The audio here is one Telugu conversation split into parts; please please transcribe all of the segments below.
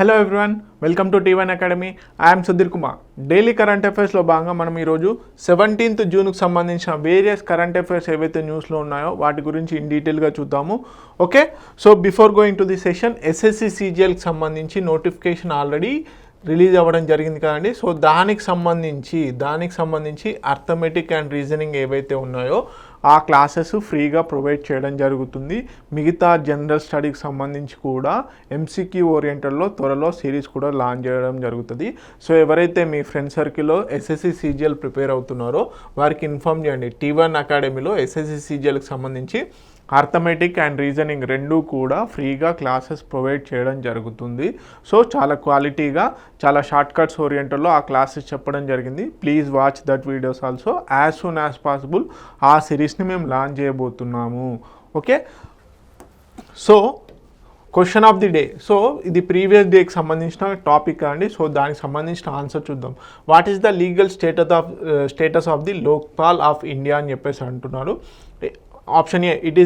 Hello everyone, welcome to T1 academy. I'm Sudheer Kumar. Daily current అఫైర్స్లో భాగంగా మనం ఈరోజు 17th జూన్కి సంబంధించిన వేరియస్ కరెంట్ అఫైర్స్ ఏవైతే న్యూస్లో ఉన్నాయో వాటి గురించి ఇన్ డీటెయిల్గా చూద్దాము. Okay, so before going to the session, SSC CGLకి సంబంధించి నోటిఫికేషన్ ఆల్రెడీ రిలీజ్ అవ్వడం జరిగింది కదండి. సో దానికి సంబంధించి అర్థమెటిక్ అండ్ రీజనింగ్ ఏవైతే ఉన్నాయో ఆ క్లాసెస్ ఫ్రీగా ప్రొవైడ్ చేయడం జరుగుతుంది. మిగతా జనరల్ స్టడీకి సంబంధించి కూడా MCQ ఓరియంటెడ్లో త్వరలో సిరీస్ కూడా లాంచ్ చేయడం జరుగుతుంది. సో ఎవరైతే మీ ఫ్రెండ్ సర్కిల్లో SSC CGL ప్రిపేర్ అవుతున్నారో వారికి ఇన్ఫామ్ చేయండి. T1 అకాడమీలో SSC CGLకి సంబంధించి అర్థమెటిక్ అండ్ రీజనింగ్ రెండూ కూడా ఫ్రీగా క్లాసెస్ ప్రొవైడ్ చేయడం జరుగుతుంది. సో చాలా క్వాలిటీగా, చాలా షార్ట్ కట్స్ ఓరియంటెడ్లో ఆ క్లాసెస్ చెప్పడం జరిగింది. Please watch that videos also. As soon as possible ఆ సిరీస్ని మేము లాంచ్ చేయబోతున్నాము. Okay, so question of the day. So ఇది ప్రీవియస్ డేకి సంబంధించిన టాపిక్ అండి. సో దానికి సంబంధించిన ఆన్సర్ చూద్దాం. What is the legal status of the Lokpal of India అని చెప్పేసి అంటున్నారు. Option A, it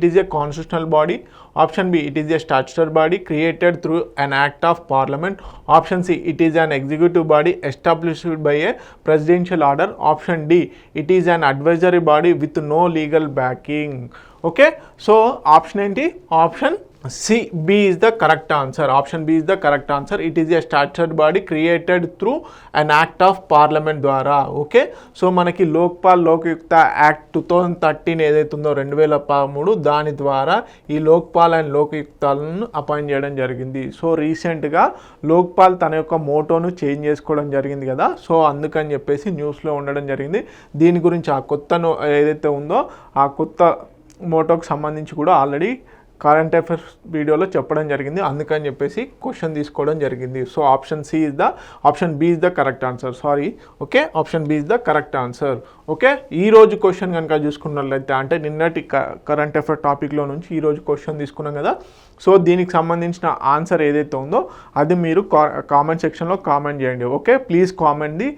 is a constitutional body. Option B, it is a statutory body created through an act of parliament. Option C, it is an executive body established by a presidential order. Option D, it is an advisory body with no legal backing. Okay, so option ఏంటి? Option C, B is the correct answer. Option B is the correct answer. It is a statutory body created through an act of parliament ద్వారా. ఓకే, సో మనకి లోక్పాల్ లోకయుక్త యాక్ట్ 2013 ఏదైతే ఉందో 2013 దాని ద్వారా ఈ లోక్పాల్ అండ్ లోకయుక్తాలను అపాయింట్ చేయడం జరిగింది. సో రీసెంట్గా లోక్పాల్ తన యొక్క మోటోను చేంజ్ చేసుకోవడం జరిగింది కదా. సో అందుకని చెప్పేసి న్యూస్లో ఉండడం జరిగింది. దీని గురించి ఆ కొత్త ఏదైతే ఉందో ఆ కొత్త మోటోకి సంబంధించి కూడా ఆల్రెడీ కరెంట్ అఫైర్స్ వీడియోలో చెప్పడం జరిగింది. అందుకని చెప్పేసి క్వశ్చన్ తీసుకోవడం జరిగింది. So option B is the correct answer. Okay, option B is the correct answer. Okay, ఈరోజు క్వశ్చన్ కనుక చూసుకున్నట్లయితే, అంటే నిన్నటి కరెంట్ అఫైర్ టాపిక్లో నుంచి ఈరోజు క్వశ్చన్ తీసుకున్నాం కదా. సో దీనికి సంబంధించిన ఆన్సర్ ఏదైతే ఉందో అది మీరు కామెంట్ సెక్షన్లో కామెంట్ చేయండి. Okay, please comment the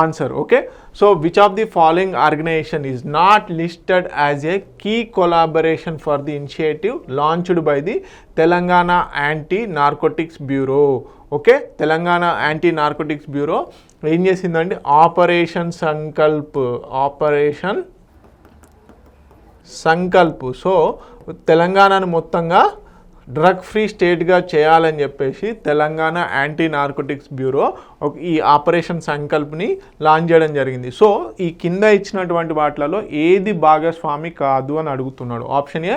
answer. Okay, so which of the following organisation is not listed as a key collaboration for the initiative launched by the Telangana anti narcotics bureau. Okay, Telangana anti narcotics bureau ఏం చేసిందండి? ఆపరేషన్ సంకల్ప్. సో తెలంగాణను మొత్తంగా డ్రగ్ ఫ్రీ స్టేట్గా చేయాలని చెప్పేసి తెలంగాణ యాంటీ నార్కోటిక్స్ బ్యూరో ఈ ఆపరేషన్ సంకల్ప్ని లాంచ్ చేయడం జరిగింది. సో ఈ కింద ఇచ్చినటువంటి వాటిలలో ఏది భాగస్వామి కాదు అని అడుగుతున్నాడు. Option A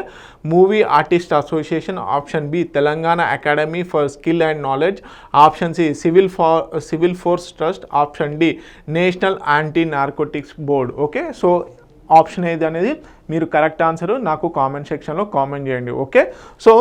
movie artist association. Option B Telangana academy for skill and knowledge. Option C civil force trust. Option D national anti narcotics board. Okay, so option ఏది అనేది మీరు కరెక్ట్ ఆన్సర్ నాకు కామెంట్ సెక్షన్లో కామెంట్ చేయండి. Okay, so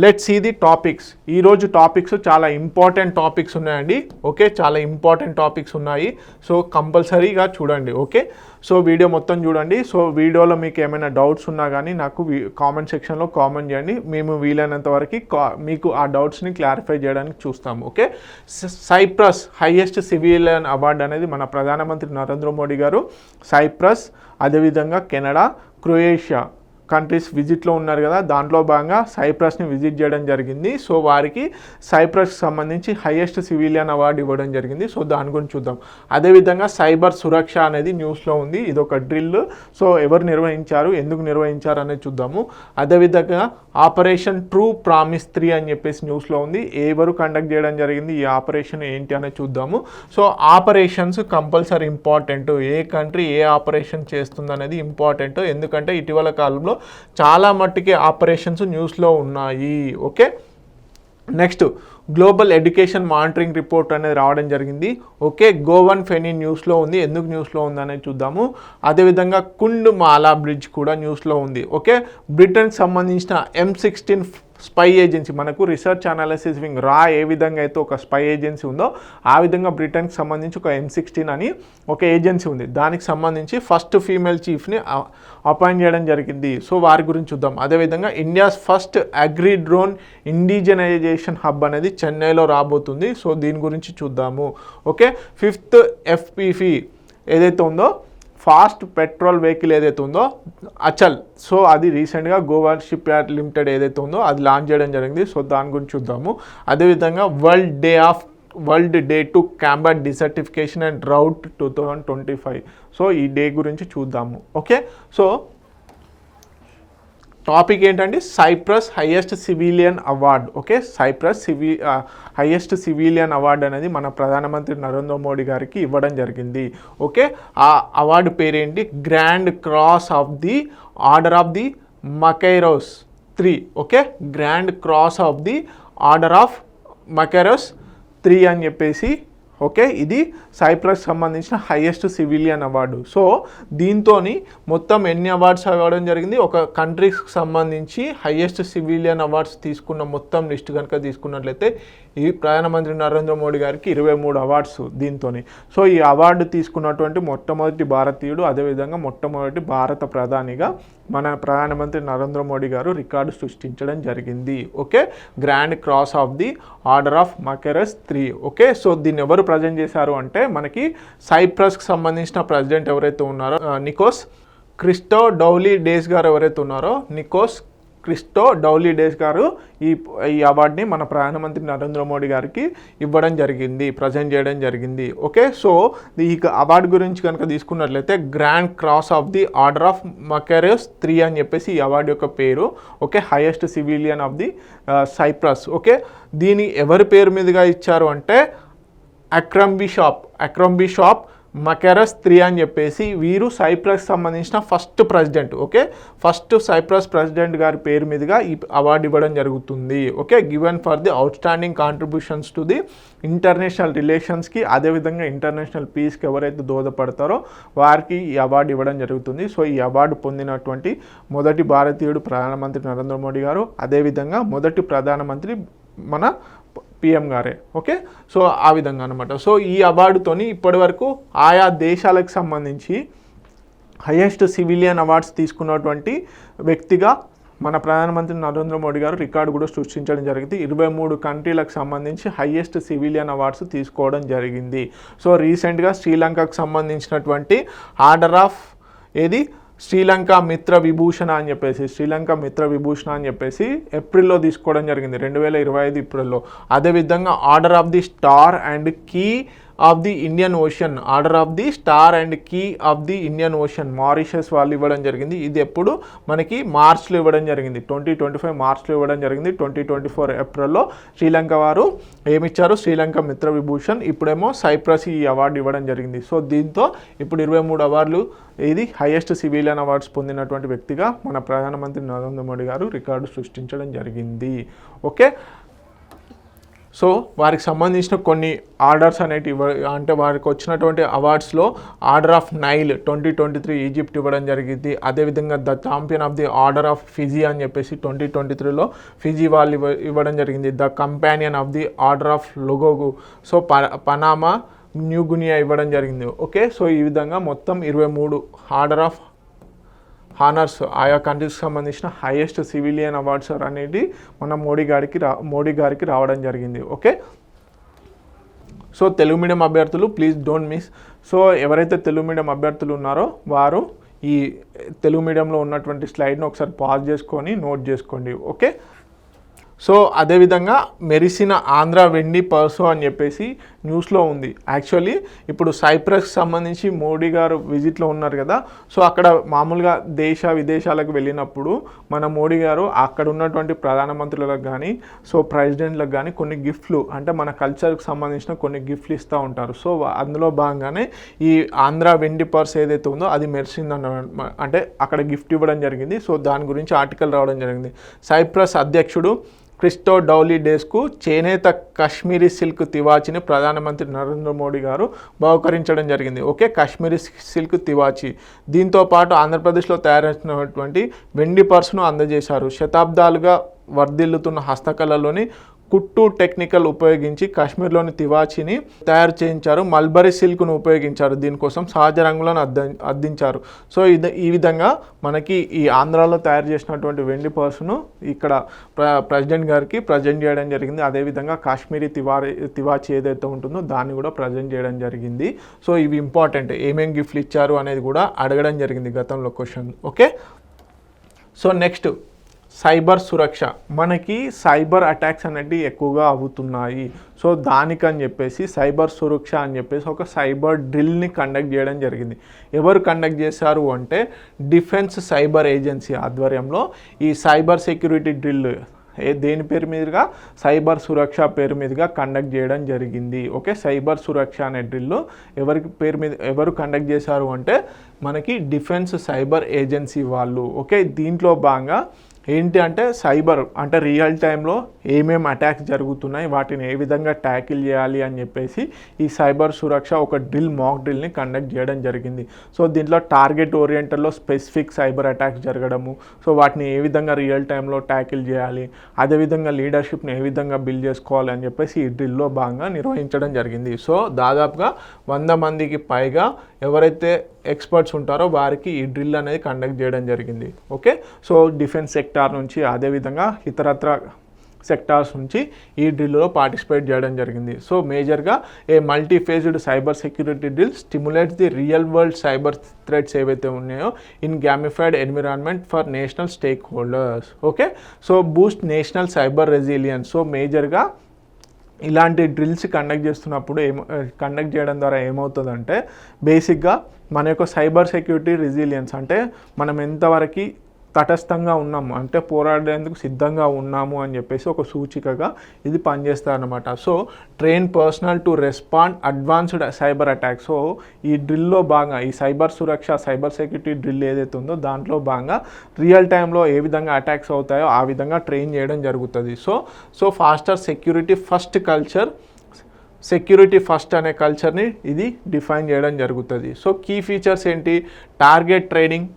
let's see the topics. ఈరోజు టాపిక్స్ చాలా ఇంపార్టెంట్ టాపిక్స్ ఉన్నాయండి. ఓకే, చాలా ఇంపార్టెంట్ టాపిక్స్ ఉన్నాయి. సో కంపల్సరీగా చూడండి. ఓకే, సో వీడియో మొత్తం చూడండి. సో వీడియోలో మీకు ఏమైనా డౌట్స్ ఉన్నా కానీ నాకు కామెంట్ సెక్షన్లో కామెంట్ చేయండి. మేము వీలైనంత వరకు మీకు ఆ డౌట్స్ని క్లారిఫై చేయడానికి చూస్తాము. Okay, Cyprus highest civilian award అనేది మన ప్రధానమంత్రి నరేంద్ర మోడీ గారు సైప్రస్, అదేవిధంగా కెనడా, క్రొయేషియా కంట్రీస్ విజిట్లో ఉన్నారు కదా. దాంట్లో భాగంగా సైప్రస్ని విజిట్ చేయడం జరిగింది. సో వారికి సైప్రస్కి సంబంధించి హైయెస్ట్ సివిలియన్ అవార్డు ఇవ్వడం జరిగింది. సో దాని గురించి చూద్దాం. అదేవిధంగా సైబర్ సురక్ష అనేది న్యూస్లో ఉంది. ఇది ఒక డ్రిల్. సో ఎవరు నిర్వహించారు, ఎందుకు నిర్వహించారు అనేది చూద్దాము. అదేవిధంగా ఆపరేషన్ ట్రూ ప్రామిస్ 3 అని చెప్పేసి న్యూస్లో ఉంది. ఎవరు కండక్ట్ చేయడం జరిగింది, ఈ ఆపరేషన్ ఏంటి అనేది చూద్దాము. So operations compulsory important. ఏ కంట్రీ ఏ ఆపరేషన్ చేస్తుంది అనేది ఇంపార్టెంట్. ఎందుకంటే ఇటీవల కాలంలో చాలా మట్టుకి ఆపరేషన్స్ న్యూస్లో ఉన్నాయి. Okay, next global education monitoring report అనేది రావడం జరిగింది. ఓకే, గోవన్ ఫెనీ న్యూస్లో ఉంది. ఎందుకు న్యూస్లో ఉంది అనేది చూద్దాము. అదేవిధంగా కుండ్ మాలా బ్రిడ్జ్ కూడా న్యూస్లో ఉంది. ఓకే, బ్రిటన్కి సంబంధించిన M16 స్పై ఏజెన్సీ, మనకు రీసెర్చ్ అనాలిసిస్ వింగ్ రా ఏ విధంగా అయితే ఒక స్పై ఏజెన్సీ ఉందో ఆ విధంగా బ్రిటన్కి సంబంధించి ఒక M16 అని ఒక ఏజెన్సీ ఉంది. దానికి సంబంధించి ఫస్ట్ ఫీమేల్ చీఫ్ని అపాయింట్ చేయడం జరిగింది. సో వారి గురించి చూద్దాం. అదేవిధంగా India's first agri drone indigenisation hub అనేది చెన్నైలో రాబోతుంది. సో దీని గురించి చూద్దాము. ఓకే, 5th FPV ఏదైతే ఉందో ఫాస్ట్ పెట్రోల్ వెహికల్ ఏదైతే ఉందో అచల్, సో అది రీసెంట్గా గోవా షిప్ యార్డ్ లిమిటెడ్ ఏదైతే ఉందో అది లాంచ్ చేయడం జరిగింది. సో దాని గురించి చూద్దాము. అదేవిధంగా world day to combat desertification and drought 2025. So ఈ డే గురించి చూద్దాము. ఓకే, సో టాపిక్ ఏంటంటే Cyprus highest civilian award. Okay, Cyprus highest civilian award అనేది మన ప్రధానమంత్రి నరేంద్ర మోడీ గారికి ఇవ్వడం జరిగింది. ఓకే, ఆ అవార్డు పేరేంటి? Grand cross of the order of the Makarios 3. Okay, grand cross of the order of Makarios 3 అని చెప్పేసి. ఓకే, ఇది సైప్రస్ సంబంధించిన హైయెస్ట్ సివిలియన్ అవార్డు. సో దీంతో మొత్తం ఎన్ని అవార్డ్స్ ఇవ్వడం జరిగింది? ఒక కంట్రీకి సంబంధించి హైయెస్ట్ సివిలియన్ అవార్డ్స్ తీసుకున్న మొత్తం లిస్ట్ కనుక తీసుకున్నట్లయితే ఈ ప్రధానమంత్రి నరేంద్ర మోడీ గారికి 23 అవార్డ్స్ దీంతో. సో ఈ అవార్డు తీసుకున్నటువంటి మొట్టమొదటి భారతీయుడు, అదేవిధంగా మొట్టమొదటి భారత ప్రధానిగా మన ప్రధానమంత్రి నరేంద్ర మోడీ గారు రికార్డు సృష్టించడం జరిగింది. Okay, grand cross of the order of Makarios 3. Okay, so దీన్ని ఎవరు ప్రజెంట్ చేశారు అంటే మనకి సైప్రస్కి సంబంధించిన ప్రెసిడెంట్ ఎవరైతే ఉన్నారో నికోస్ క్రిస్టోడౌలిడేస్ గారు ఎవరైతే ఉన్నారో నికోస్ క్రిస్టోడౌలిడేస్ గారు ఈ అవార్డుని మన ప్రధానమంత్రి నరేంద్ర మోడీ గారికి ఇవ్వడం జరిగింది, ప్రజెంట్ చేయడం జరిగింది. ఓకే, సో ఈ అవార్డు గురించి కనుక తీసుకున్నట్లయితే grand cross of the order of Makarios 3 అని చెప్పేసి ఈ అవార్డు యొక్క పేరు. Okay, highest civilian of the Cyprus. Okay, దీని ఎవరి పేరు మీదుగా ఇచ్చారు అంటే అక్రంబీ షాప్ మకైరోస్ 3 అని చెప్పేసి వీరు సైప్రస్ సంబంధించిన first president. Okay, first Cyprus president గారి పేరు మీదుగా ఈ అవార్డు ఇవ్వడం జరుగుతుంది. Okay, given for the outstanding contributions to the international రిలేషన్స్కి, అదేవిధంగా ఇంటర్నేషనల్ పీస్కి ఎవరైతే దోహదపడతారో వారికి ఈ అవార్డు ఇవ్వడం జరుగుతుంది. సో ఈ అవార్డు పొందినటువంటి మొదటి భారతీయుడు ప్రధానమంత్రి నరేంద్ర మోడీ గారు, అదేవిధంగా మొదటి ప్రధానమంత్రి మన పిఎం గారే. ఓకే, సో ఆ విధంగా అనమాట. సో ఈ అవార్డుతోని ఇప్పటి వరకు ఆయా దేశాలకు సంబంధించి హైయెస్ట్ సివిలియన్ అవార్డ్స్ తీసుకున్నటువంటి వ్యక్తిగా మన ప్రధానమంత్రి నరేంద్ర మోడీ గారు రికార్డు కూడా సృష్టించడం జరిగింది. 23 కంట్రీలకు సంబంధించి హైయెస్ట్ సివిలియన్ అవార్డ్స్ తీసుకోవడం జరిగింది. సో రీసెంట్గా శ్రీలంకకు సంబంధించినటువంటి ఆర్డర్ ఆఫ్ ఏది శ్రీలంక మిత్ర విభూషణ అని చెప్పేసి ఏప్రిల్లో తీసుకోవడం జరిగింది, 2025 ఏప్రిల్లో. అదేవిధంగా order of the star and key of the Indian Ocean, Mauritius వాళ్ళు ఇవ్వడం జరిగింది. ఇది ఎప్పుడు మనకి మార్చ్లో ఇవ్వడం జరిగింది, 2025 మార్చ్లో ఇవ్వడం జరిగింది. 2024 ఏప్రిల్లో శ్రీలంక వారు ఏమిచ్చారు? శ్రీలంక మిత్ర విభూషణ్. ఇప్పుడేమో సైప్రస్ ఈ అవార్డు ఇవ్వడం జరిగింది. సో దీంతో ఇప్పుడు 23 అవార్డులు ఇది హైయెస్ట్ సివిలియన్ అవార్డ్స్ పొందినటువంటి వ్యక్తిగా మన ప్రధానమంత్రి నరేంద్ర మోడీ గారు రికార్డు సృష్టించడం జరిగింది. ఓకే, సో వారికి సంబంధించిన కొన్ని ఆర్డర్స్ అనేటివి అంటే వారికి వచ్చినటువంటి అవార్డ్స్లో ఆర్డర్ ఆఫ్ నైల్ 2023 ఈజిప్ట్ ఇవ్వడం జరిగింది. అదేవిధంగా the champion of the order of Fiji అని చెప్పేసి 2023లో ఫిజీ వాళ్ళు ఇవ్వడం జరిగింది. The companion of the order of Logohu, so Panama New Guinea ఇవ్వడం జరిగింది. ఓకే, సో ఈ విధంగా మొత్తం 23 ఆర్డర్ ఆఫ్ హానర్స్ ఆయా కంట్రీస్కి సంబంధించిన హైయెస్ట్ సివిలియన్ అవార్డ్స్ అనేది మన మోడీ గారికి రావడం జరిగింది. ఓకే, సో తెలుగు మీడియం అభ్యర్థులు ప్లీజ్ డోంట్ మిస్. సో ఎవరైతే తెలుగు మీడియం అభ్యర్థులు ఉన్నారో వారు ఈ తెలుగు మీడియంలో ఉన్నటువంటి స్లైడ్ను ఒకసారి పాజ్ చేసుకొని నోట్ చేసుకోండి. ఓకే, సో అదేవిధంగా మెరిసిన ఆంధ్ర వెండి పర్సు అని చెప్పేసి న్యూస్లో ఉంది. యాక్చువల్లీ ఇప్పుడు సైప్రస్కి సంబంధించి మోడీ గారు విజిట్లో ఉన్నారు కదా, సో అక్కడ మామూలుగా విదేశాలకు వెళ్ళినప్పుడు మన మోడీ గారు అక్కడ ఉన్నటువంటి ప్రధానమంత్రులకు కానీ సో ప్రెసిడెంట్లకు కానీ కొన్ని గిఫ్ట్లు అంటే మన కల్చర్కి సంబంధించిన కొన్ని గిఫ్ట్లు ఇస్తూ ఉంటారు. సో అందులో భాగంగానే ఈ ఆంధ్ర వెండి పర్స్ ఏదైతే ఉందో అది మెరిసిందన్న అంటే అక్కడ గిఫ్ట్ ఇవ్వడం జరిగింది. సో దాని గురించి ఆర్టికల్ రావడం జరిగింది. సైప్రస్ అధ్యక్షుడు క్రిస్టోడౌలిడేస్కు చేనేత కాశ్మీరీ సిల్క్ తివాచీని ప్రధానమంత్రి నరేంద్ర మోడీ గారు బహుకరించడం జరిగింది. ఓకే, కాశ్మీరీ సిల్క్ తివాచీ. దీంతో పాటు ఆంధ్రప్రదేశ్లో తయారైనటువంటి వెండి పర్సును అందజేశారు. శతాబ్దాలుగా వర్ధిల్లుతున్న హస్తకళలోని కుట్టు టెక్నికల్ ఉపయోగించి కాశ్మీర్లోని తివాచీని తయారు చేయించారు. మల్బరీ సిల్క్ను ఉపయోగించారు. దీనికోసం సహజ రంగులను అద్దించారు. సో ఈ విధంగా మనకి ఈ ఆంధ్రాలో తయారు చేసినటువంటి వెండి పర్సును ఇక్కడ ప్రెసిడెంట్ గారికి ప్రజెంట్ చేయడం జరిగింది. అదేవిధంగా కాశ్మీరీ తివాచీ ఏదైతే ఉంటుందో దాన్ని కూడా ప్రజెంట్ చేయడం జరిగింది. సో ఇవి ఇంపార్టెంట్. ఏమేమి గిఫ్ట్లు ఇచ్చారు అనేది కూడా అడగడం జరిగింది గతంలో question. Okay, so next cyber Suraksha. మనకి సైబర్ అటాక్స్ అనేవి ఎక్కువగా అవుతున్నాయి. సో దానికని చెప్పేసి సైబర్ సురక్ష అని చెప్పేసి ఒక సైబర్ డ్రిల్ని కండక్ట్ చేయడం జరిగింది. ఎవరు కండక్ట్ చేశారు అంటే డిఫెన్స్ సైబర్ ఏజెన్సీ ఆధ్వర్యంలో ఈ సైబర్ సెక్యూరిటీ డ్రిల్ దేని పేరు మీదుగా, సైబర్ సురక్ష పేరు మీదుగా కండక్ట్ చేయడం జరిగింది. ఓకే, సైబర్ సురక్ష అనే డ్రిల్ ఎవరు కండక్ట్ చేశారు అంటే మనకి డిఫెన్స్ సైబర్ ఏజెన్సీ వాళ్ళు. ఓకే, దీంట్లో భాగంగా ఏంటి అంటే సైబర్ అంటే రియల్ టైంలో ఏమేమి అటాక్స్ జరుగుతున్నాయి, వాటిని ఏ విధంగా ట్యాకిల్ చేయాలి అని చెప్పేసి ఈ సైబర్ సురక్ష ఒక మాక్ డ్రిల్ని కండక్ట్ చేయడం జరిగింది. సో దీంట్లో టార్గెట్ ఓరియంటెడ్లో స్పెసిఫిక్ సైబర్ అటాక్స్ జరగడము, సో వాటిని ఏ విధంగా రియల్ టైంలో ట్యాకిల్ చేయాలి, అదేవిధంగా లీడర్షిప్ని ఏ విధంగా బిల్డ్ చేసుకోవాలి అని చెప్పేసి ఈ డ్రిల్లో భాగంగా నిర్వహించడం జరిగింది. సో దాదాపుగా 100 మందికి పైగా ఎవరైతే ఎక్స్పర్ట్స్ ఉంటారో వారికి ఈ డ్రిల్ అనేది కండక్ట్ చేయడం జరిగింది. ఓకే, సో డిఫెన్స్ సెక్టార్ నుంచి అదేవిధంగా ఇతరత్ర సెక్టార్స్ నుంచి ఈ డ్రిల్లో పార్టిసిపేట్ చేయడం జరిగింది. సో మేజర్గా a multiphased cyber security drill stimulates the real world cyber threats ఏవైతే ఉన్నాయో in gamified environment for national stakeholders. Okay, so boost national cyber resilience. So మేజర్గా ఇలాంటి డ్రిల్స్ కండక్ట్ చేయడం ద్వారా ఏమవుతుందంటే బేసిక్గా మన యొక్క సైబర్ సెక్యూరిటీ రెసిలియన్స్ అంటే మనం ఎంతవరకు తటస్థంగా ఉన్నాము అంటే పోరాడేందుకు సిద్ధంగా ఉన్నాము అని చెప్పేసి ఒక సూచికగా ఇది పనిచేస్తారనమాట. So train personnel to respond advanced cyber attack. So ఈ డ్రిల్లో భాగంగా ఈ cyber Suraksha cyber security drill ఏదైతే ఉందో దాంట్లో భాగంగా రియల్ టైంలో ఏ విధంగా అటాక్స్ అవుతాయో ఆ విధంగా ట్రైన్ చేయడం జరుగుతుంది. సో ఫాస్టర్ సెక్యూరిటీ ఫస్ట్ అనే కల్చర్ని ఇది డిఫైన్ చేయడం జరుగుతుంది. సో కీ ఫీచర్స్ ఏంటి, టార్గెటెడ్ ట్రైనింగ్.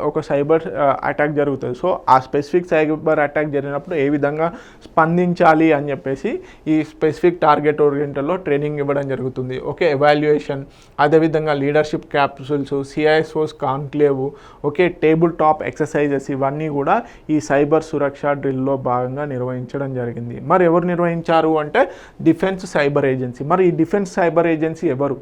ఒక సైబర్ అటాక్ జరుగుతుంది. సో ఆ స్పెసిఫిక్ సైబర్ అటాక్ జరిగినప్పుడు ఏ విధంగా స్పందించాలి అని చెప్పేసి ఈ స్పెసిఫిక్ టార్గెట్ ఓరియంటెడ్లో ట్రైనింగ్ ఇవ్వడం జరుగుతుంది. ఓకే, ఎవాల్యుయేషన్, అదేవిధంగా leadership capsules, CISOs conclave, okay, table top exercises ఇవన్నీ కూడా ఈ సైబర్ సురక్ష డ్రిల్లో భాగంగా నిర్వహించడం జరిగింది. మరి ఎవరు నిర్వహించారు అంటే డిఫెన్స్ సైబర్ ఏజెన్సీ. మరి ఈ డిఫెన్స్ సైబర్ ఏజెన్సీ ఎవరు?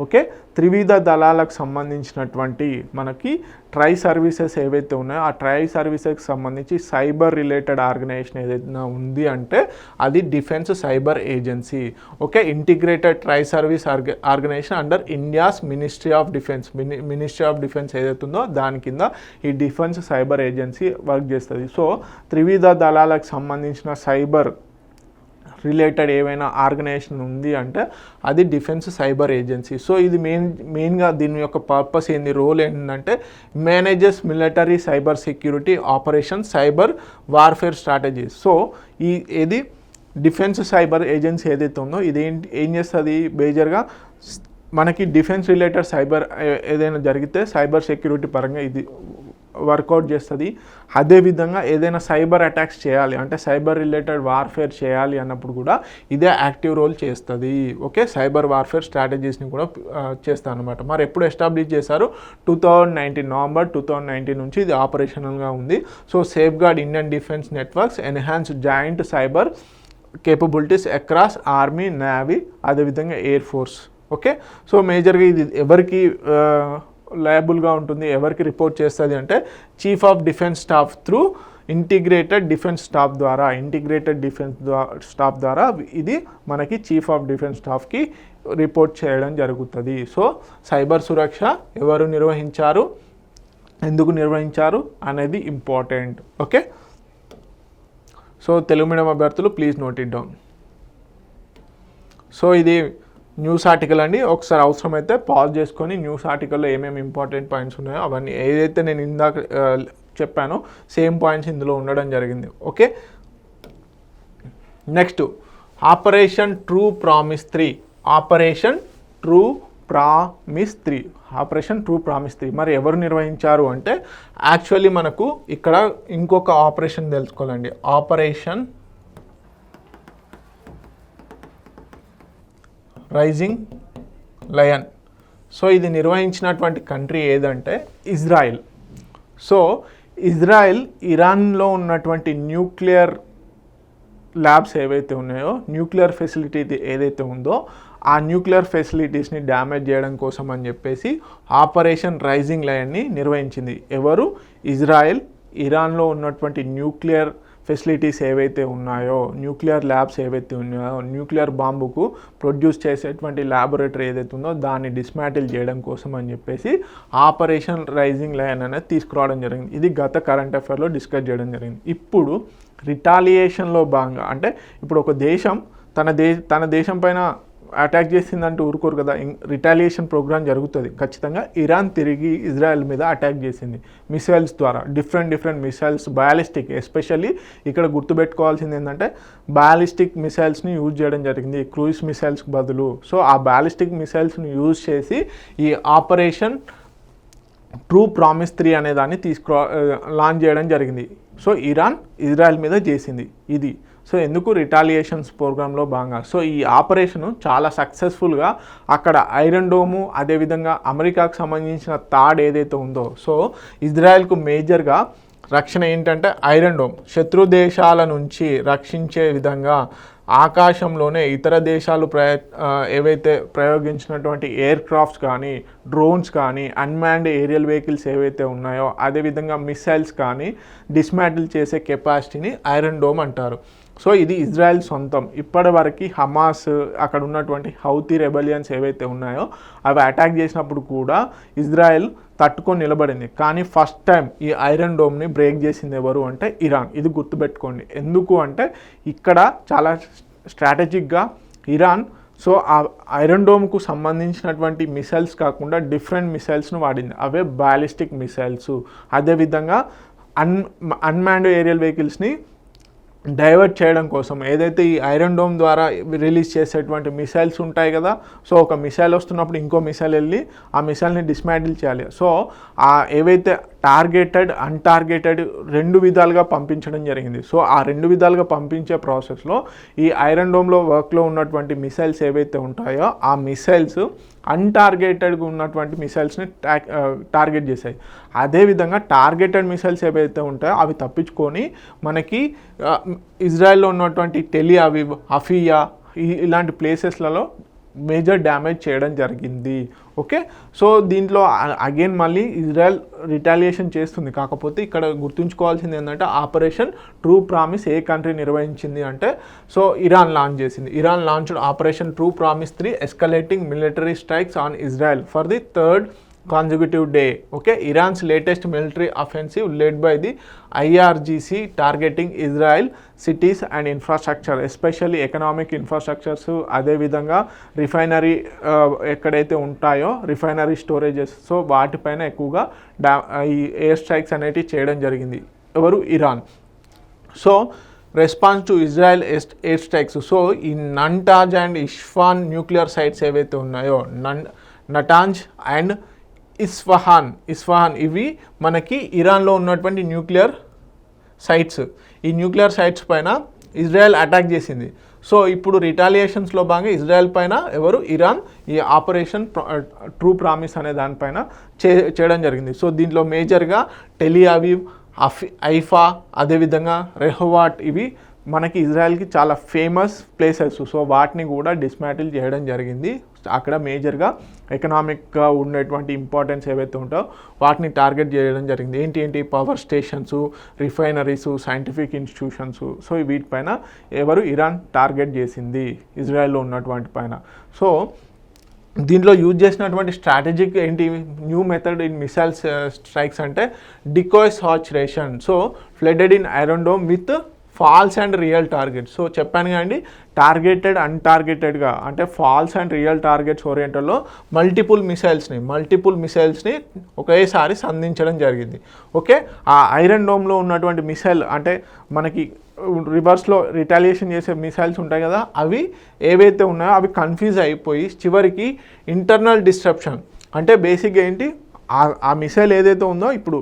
ఓకే, త్రివిధ దళాలకు సంబంధించినటువంటి మనకి ట్రై సర్వీసెస్ ఏవైతే ఉన్నాయో ఆ ట్రై సర్వీసెస్కి సంబంధించి సైబర్ రిలేటెడ్ ఆర్గనైజేషన్ ఏదైనా ఉంది అంటే అది defence cyber agency. Okay, integrated tri service organisation under India's ministry of defence ఏదైతే ఉందో దాని కింద ఈ డిఫెన్స్ సైబర్ ఏజెన్సీ వర్క్ చేస్తుంది. సో త్రివిధ దళాలకు సంబంధించిన సైబర్ రిలేటెడ్ ఏవైనా ఆర్గనైజేషన్ ఉంది అంటే అది డిఫెన్స్ సైబర్ ఏజెన్సీ. సో ఇది మెయిన్గా దీని యొక్క పర్పస్ ఏంది, రోల్ ఏంటంటే manages military cyber security operation cyber warfare strategies. So ఇది డిఫెన్స్ సైబర్ ఏజెన్సీ ఏదైతే ఉందో ఇది ఏం చేస్తుంది, మేజర్గా మనకి డిఫెన్స్ రిలేటెడ్ సైబర్ ఏదైనా జరిగితే సైబర్ సెక్యూరిటీ పరంగా ఇది వర్కౌట్ చేస్తుంది. అదేవిధంగా ఏదైనా సైబర్ అటాక్స్ చేయాలి అంటే సైబర్ రిలేటెడ్ వార్ఫేర్ చేయాలి అన్నప్పుడు కూడా ఇదే యాక్టివ్ రోల్ చేస్తుంది. ఓకే, సైబర్ వార్ఫేర్ స్ట్రాటజీస్ని కూడా చేస్తాను అనమాట. మరి ఎప్పుడు ఎస్టాబ్లిష్ చేశారు? 2019 నవంబర్ 2019 నుంచి ఇది ఆపరేషనల్గా ఉంది. So safeguard Indian defence networks, enhance joint cyber capabilities across army, navy, అదేవిధంగా ఎయిర్ ఫోర్స్. ఓకే, సో మేజర్గా ఇది ఎవరికి లయబుల్గా ఉంటుంది, ఎవరికి రిపోర్ట్ చేస్తుంది అంటే chief of defence staff through integrated defence staff ద్వారా ఇది మనకి చీఫ్ ఆఫ్ డిఫెన్స్ స్టాఫ్కి రిపోర్ట్ చేయడం జరుగుతుంది. సో సైబర్ సురక్ష ఎవరు నిర్వహించారు, ఎందుకు నిర్వహించారు అనేది important. Okay, so Telugu medium అభ్యర్థులు please note it down. So ఇది న్యూస్ ఆర్టికల్ అండి. ఒకసారి అవసరమైతే పాజ్ చేసుకొని న్యూస్ ఆర్టికల్లో ఏమేమి ఇంపార్టెంట్ పాయింట్స్ ఉన్నాయో అవన్నీ ఏదైతే నేను ఇందాక చెప్పానో సేమ్ పాయింట్స్ ఇందులో ఉండడం జరిగింది. Okay, next operation true promise 3 మరి ఎవరు నిర్వహించారు అంటే యాక్చువల్లీ మనకు ఇక్కడ ఇంకొక ఆపరేషన్ తెలుసుకోవాలండి. Operation rising lion. సో ఇది నిర్వహించినటువంటి కంట్రీ ఏదంటే ఇజ్రాయిల్. సో ఇజ్రాయిల్ ఇరాన్లో ఉన్నటువంటి న్యూక్లియర్ ల్యాబ్స్ ఏవైతే ఉన్నాయో, న్యూక్లియర్ ఫెసిలిటీ ఏదైతే ఉందో ఆ న్యూక్లియర్ ఫెసిలిటీస్ని డ్యామేజ్ చేయడం కోసం అని చెప్పేసి ఆపరేషన్ రైజింగ్ లయన్ని నిర్వహించింది. ఎవరు? ఇజ్రాయెల్ ఇరాన్లో ఉన్నటువంటి న్యూక్లియర్ ఫెసిలిటీస్ ఏవైతే ఉన్నాయో, న్యూక్లియర్ ల్యాబ్స్ ఏవైతే ఉన్నాయో, న్యూక్లియర్ బాంబుకు ప్రొడ్యూస్ చేసేటువంటి ల్యాబొరేటరీ ఏదైతే ఉందో దాన్ని డిస్మాంటిల్ చేయడం కోసం అని చెప్పేసి ఆపరేషన్ రైజింగ్ లయన్ అనేది తీసుకురావడం జరిగింది. ఇది గత కరెంట్ అఫైర్లో డిస్కస్ చేయడం జరిగింది. ఇప్పుడు రిటాలియేషన్లో భాగంగా, అంటే ఇప్పుడు ఒక దేశం తన దేశం పైన అటాక్ చేసిందంటూ ఊరుకోరు కదా, రిటాలియేషన్ ప్రోగ్రామ్ జరుగుతుంది ఖచ్చితంగా. ఇరాన్ తిరిగి ఇజ్రాయెల్ మీద అటాక్ చేసింది మిసైల్స్ ద్వారా, డిఫరెంట్ మిసైల్స్, బయాలిస్టిక్. ఎస్పెషల్లీ ఇక్కడ గుర్తుపెట్టుకోవాల్సింది ఏంటంటే బయాలిస్టిక్ మిసైల్స్ని యూజ్ చేయడం జరిగింది క్రూయిజ్ మిసైల్స్కి బదులు. సో ఆ బయాలిస్టిక్ మిసైల్స్ని యూజ్ చేసి ఈ ఆపరేషన్ ట్రూ ప్రామిస్ 3 అనే దాన్ని లాంచ్ చేయడం జరిగింది. సో ఇరాన్ ఇజ్రాయెల్ మీద చేసింది ఇది. సో ఎందుకు? రిటాలియేషన్స్ ప్రోగ్రాంలో భాగంగా. సో ఈ ఆపరేషను చాలా సక్సెస్ఫుల్గా అక్కడ ఐరన్ డోము, అదేవిధంగా అమెరికాకు సంబంధించిన థాడ్ ఏదైతే ఉందో, సో ఇజ్రాయెల్కు మేజర్గా రక్షణ ఏంటంటే ఐరన్ డోమ్, శత్రు దేశాల నుంచి రక్షించే విధంగా ఆకాశంలోనే ఇతర దేశాలు ఏవైతే ప్రయోగించినటువంటి ఎయిర్ క్రాఫ్ట్స్ కానీ, డ్రోన్స్ కానీ, అన్మాన్డ్ ఏరియల్ వెహికల్స్ ఏవైతే ఉన్నాయో, అదేవిధంగా మిసైల్స్ కానీ డిస్మాంటిల్ చేసే కెపాసిటీని ఐరన్ డోమ్ అంటారు. సో ఇది ఇజ్రాయెల్ సొంతం. ఇప్పటి వరకు హమాస్, అక్కడ ఉన్నటువంటి హౌతీ రెబలియన్స్ ఏవైతే ఉన్నాయో అవి అటాక్ చేసినప్పుడు కూడా ఇజ్రాయెల్ తట్టుకొని నిలబడింది. కానీ ఫస్ట్ టైం ఈ ఐరన్ డోమ్ని బ్రేక్ చేసింది ఎవరు అంటే ఇరాన్. ఇది గుర్తుపెట్టుకోండి. ఎందుకు అంటే ఇక్కడ చాలా స్ట్రాటజిక్గా ఇరాన్ సో ఆ ఐరన్ డోమ్కు సంబంధించినటువంటి మిసైల్స్ కాకుండా డిఫరెంట్ మిసైల్స్ను వాడింది. అవే బ్యాలిస్టిక్ మిసైల్స్, అదేవిధంగా అన్మాన్డ్ ఏరియల్ వెహికల్స్ని డైవర్ట్ చేయడం కోసం. ఏదైతే ఈ ఐరన్ డోమ్ ద్వారా రిలీజ్ చేసేటువంటి మిసైల్స్ ఉంటాయి కదా, సో ఒక మిసైల్ వస్తున్నప్పుడు ఇంకో మిసైల్ వెళ్ళి ఆ మిసైల్ని డిస్మాంటిల్ చేయాలి. సో ఆ ఏవైతే టార్గెటెడ్, అన్టార్గెటెడ్ 2 విధాలుగా పంపించడం జరిగింది. సో ఆ 2 విధాలుగా పంపించే ప్రాసెస్లో ఈ ఐరన్ డోమ్లో వర్క్లో ఉన్నటువంటి మిసైల్స్ ఏవైతే ఉంటాయో ఆ మిసైల్స్ అన్టార్గెటెడ్గా ఉన్నటువంటి మిసైల్స్ని టార్గెట్ చేశాయి. అదేవిధంగా టార్గెటెడ్ మిసైల్స్ ఏవైతే ఉంటాయో అవి తప్పించుకొని మనకి ఇజ్రాయెల్లో ఉన్నటువంటి టెల్ అవీవ్, హఫియా ఇలాంటి ప్లేసెస్లలో మేజర్ డ్యామేజ్ చేయడం జరిగింది. ఓకే, సో దీంట్లో అగైన్ మళ్ళీ ఇజ్రాయెల్ రిటాలియేషన్ చేస్తుంది. కాకపోతే ఇక్కడ గుర్తుంచుకోవాల్సింది ఏంటంటే ఆపరేషన్ ట్రూ ప్రామిస్ ఏ కంట్రీ నిర్వహించింది అంటే సో ఇరాన్ లాంచ్ చేసింది. Iran launched operation true promise 3 escalating military strikes on Israel for the 3rd consecutive day. Okay, Iran's latest military offensive led by the IRGC targeting Israel cities and infrastructure, especially economic infrastructures, అదే విధంగా రిఫైనరీ ఎక్కడైతే ఉంటాయో రిఫైనరీ స్టోరేజెస్, సో వాటిపైన ఎక్కువగా ఈ ఎయిర్ స్ట్రైక్స్ అనేటివి చేయడం జరిగింది. ఎవరు? Iran. So response to Israel air strikes. So ఈ నంటాజ్ అండ్ ఇష్ఫాన్ న్యూక్లియర్ సైట్స్ ఏవైతే ఉన్నాయో, నటాంజ్ అండ్ ఇస్ఫహాన్ ఇవి మనకి ఇరాన్లో ఉన్నటువంటి న్యూక్లియర్ సైట్స్. ఈ న్యూక్లియర్ సైట్స్ పైన ఇజ్రాయెల్ అటాక్ చేసింది. సో ఇప్పుడు రిటాలియేషన్స్లో భాగంగా ఇజ్రాయెల్ పైన ఎవరు? ఇరాన్ ఈ ఆపరేషన్ ట్రూ ప్రామిస్ అనే దానిపైన చేయడం జరిగింది. సో దీంట్లో మేజర్గా టెల్ అవీవ్, ఐఫా, అదేవిధంగా రెహోవాట్ ఇవి మనకి ఇజ్రాయెల్కి చాలా ఫేమస్ ప్లేసెస్. సో వాటిని కూడా డిస్మాంటిల్ చేయడం జరిగింది. అక్కడ మేజర్గా ఎకనామిక్గా ఉండేటువంటి ఇంపార్టెన్స్ ఏవైతే ఉంటాయో వాటిని టార్గెట్ చేయడం జరిగింది. ఏంటి? Power stations, refineries, scientific institutions. So వీటిపైన ఎవరు? ఇరాన్ టార్గెట్ చేసింది ఇజ్రాయెల్లో ఉన్నటువంటి పైన. సో దీంట్లో యూజ్ చేసినటువంటి స్ట్రాటజిక్ ఏంటి? New method in missiles strikes అంటే decoy saturation. So flooded in iron dome with false and real targets. So చెప్పాను కానీ టార్గెటెడ్, అన్టార్గెటెడ్గా అంటే ఫాల్స్ అండ్ రియల్ టార్గెట్స్ ఓరియంటల్లో మల్టిపుల్ మిసైల్స్ని ఒకేసారి సంధించడం జరిగింది. ఓకే, ఆ ఐరన్ డోమ్లో ఉన్నటువంటి మిసైల్ అంటే మనకి రివర్స్లో రిటాలియేషన్ చేసే మిసైల్స్ ఉంటాయి కదా, అవి ఏవైతే ఉన్నాయో అవి కన్ఫ్యూజ్ అయిపోయి చివరికి ఇంటర్నల్ డిస్ట్రప్షన్ అంటే బేసిక్గా ఏంటి, ఆ మిసైల్ ఏదైతే ఉందో ఇప్పుడు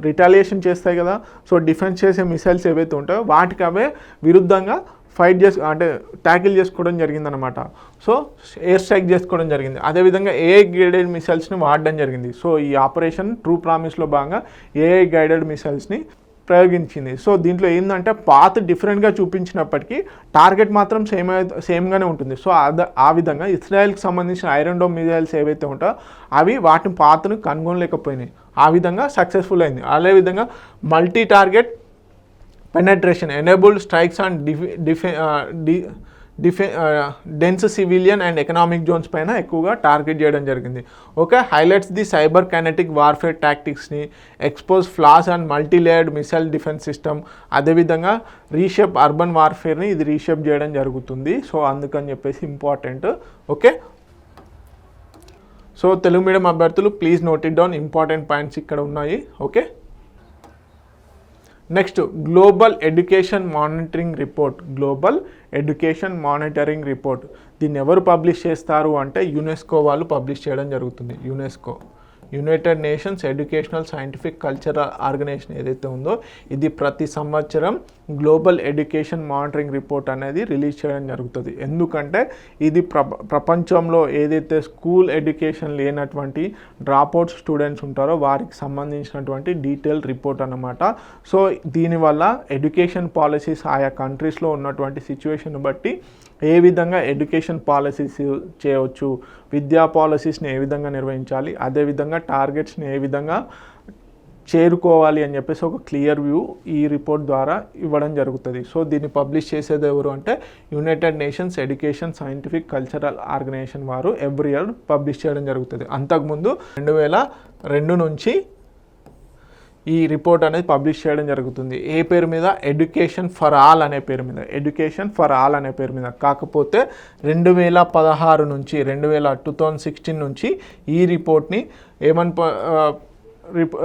రిటాలియేషన్ చేస్తాయి కదా, సో డిఫెన్స్ చేసే మిసైల్స్ ఏవైతే ఉంటాయో వాటికి అవే విరుద్ధంగా ట్యాకిల్ చేసుకోవడం జరిగిందనమాట. సో ఎయిర్ స్ట్రైక్ చేసుకోవడం జరిగింది. అదేవిధంగా ఏఐ గైడెడ్ మిసైల్స్ని వాడడం జరిగింది. సో ఈ ఆపరేషన్ ట్రూ ప్రామిస్లో భాగంగా ఏఐ గైడెడ్ మిసైల్స్ని ప్రయోగించింది. సో దీంట్లో ఏంటంటే పాత్ డిఫరెంట్గా చూపించినప్పటికీ టార్గెట్ మాత్రం సేమ్గానే ఉంటుంది. సో ఆ విధంగా ఇజ్రాయెల్కి సంబంధించిన ఐరన్ డోమ్ మిసైల్స్ ఏవైతే ఉంటాయో అవి వాటి పాత్ను కనుగొనలేకపోయినాయి. ఆ విధంగా సక్సెస్ఫుల్ అయింది. అదేవిధంగా multi target penetration enabled strikes and dense civilian and economic zones పైన ఎక్కువగా టార్గెట్ చేయడం జరిగింది. Okay, highlights the cyber kinetic warfare టాక్టిక్స్ని, expose flaws and multilayered missile defence system, అదేవిధంగా రీషేప్ అర్బన్ వార్ఫేర్ని ఇది రీషేప్ చేయడం జరుగుతుంది. సో అందుకని చెప్పేసి important. Okay, so Telugu medium అభ్యర్థులు please note it down, important points ఇక్కడ ఉన్నాయి. Okay, next global education monitoring report దీన్ని ఎవరు పబ్లిష్ చేస్తారు అంటే యునెస్కో వాళ్ళు పబ్లిష్ చేయడం జరుగుతుంది. United Nations educational scientific cultural organisation ఏదైతే ఉందో ఇది ప్రతి సంవత్సరం గ్లోబల్ ఎడ్యుకేషన్ మానిటరింగ్ రిపోర్ట్ అనేది రిలీజ్ చేయడం జరుగుతుంది. ఎందుకంటే ఇది ప్రపంచంలో ఏదైతే స్కూల్ ఎడ్యుకేషన్ లేనటువంటి డ్రాప్అవుట్ స్టూడెంట్స్ ఉంటారో వారికి సంబంధించినటువంటి డీటెయిల్ రిపోర్ట్ అన్నమాట. సో దీనివల్ల ఎడ్యుకేషన్ పాలసీస్ ఆయా కంట్రీస్లో ఉన్నటువంటి సిచ్యువేషన్ బట్టి ఏ విధంగా ఎడ్యుకేషన్ పాలసీస్ చేయవచ్చు, విద్యా పాలసీస్ని ఏ విధంగా నిర్వహించాలి, అదేవిధంగా టార్గెట్స్ని ఏ విధంగా చేరుకోవాలి అని చెప్పేసి ఒక క్లియర్ వ్యూ ఈ రిపోర్ట్ ద్వారా ఇవ్వడం జరుగుతుంది. సో దీన్ని పబ్లిష్ చేసేది ఎవరు అంటే United Nations education scientific cultural organisation వారు ఎవ్రీ ఇయర్ పబ్లిష్ చేయడం జరుగుతుంది. అంతకుముందు 2002 నుంచి ఈ రిపోర్ట్ అనేది పబ్లిష్ చేయడం జరుగుతుంది. ఏ పేరు మీద? ఎడ్యుకేషన్ ఫర్ ఆల్ అనే పేరు మీద. కాకపోతే 2016 నుంచి 2016 నుంచి ఈ రిపోర్ట్ని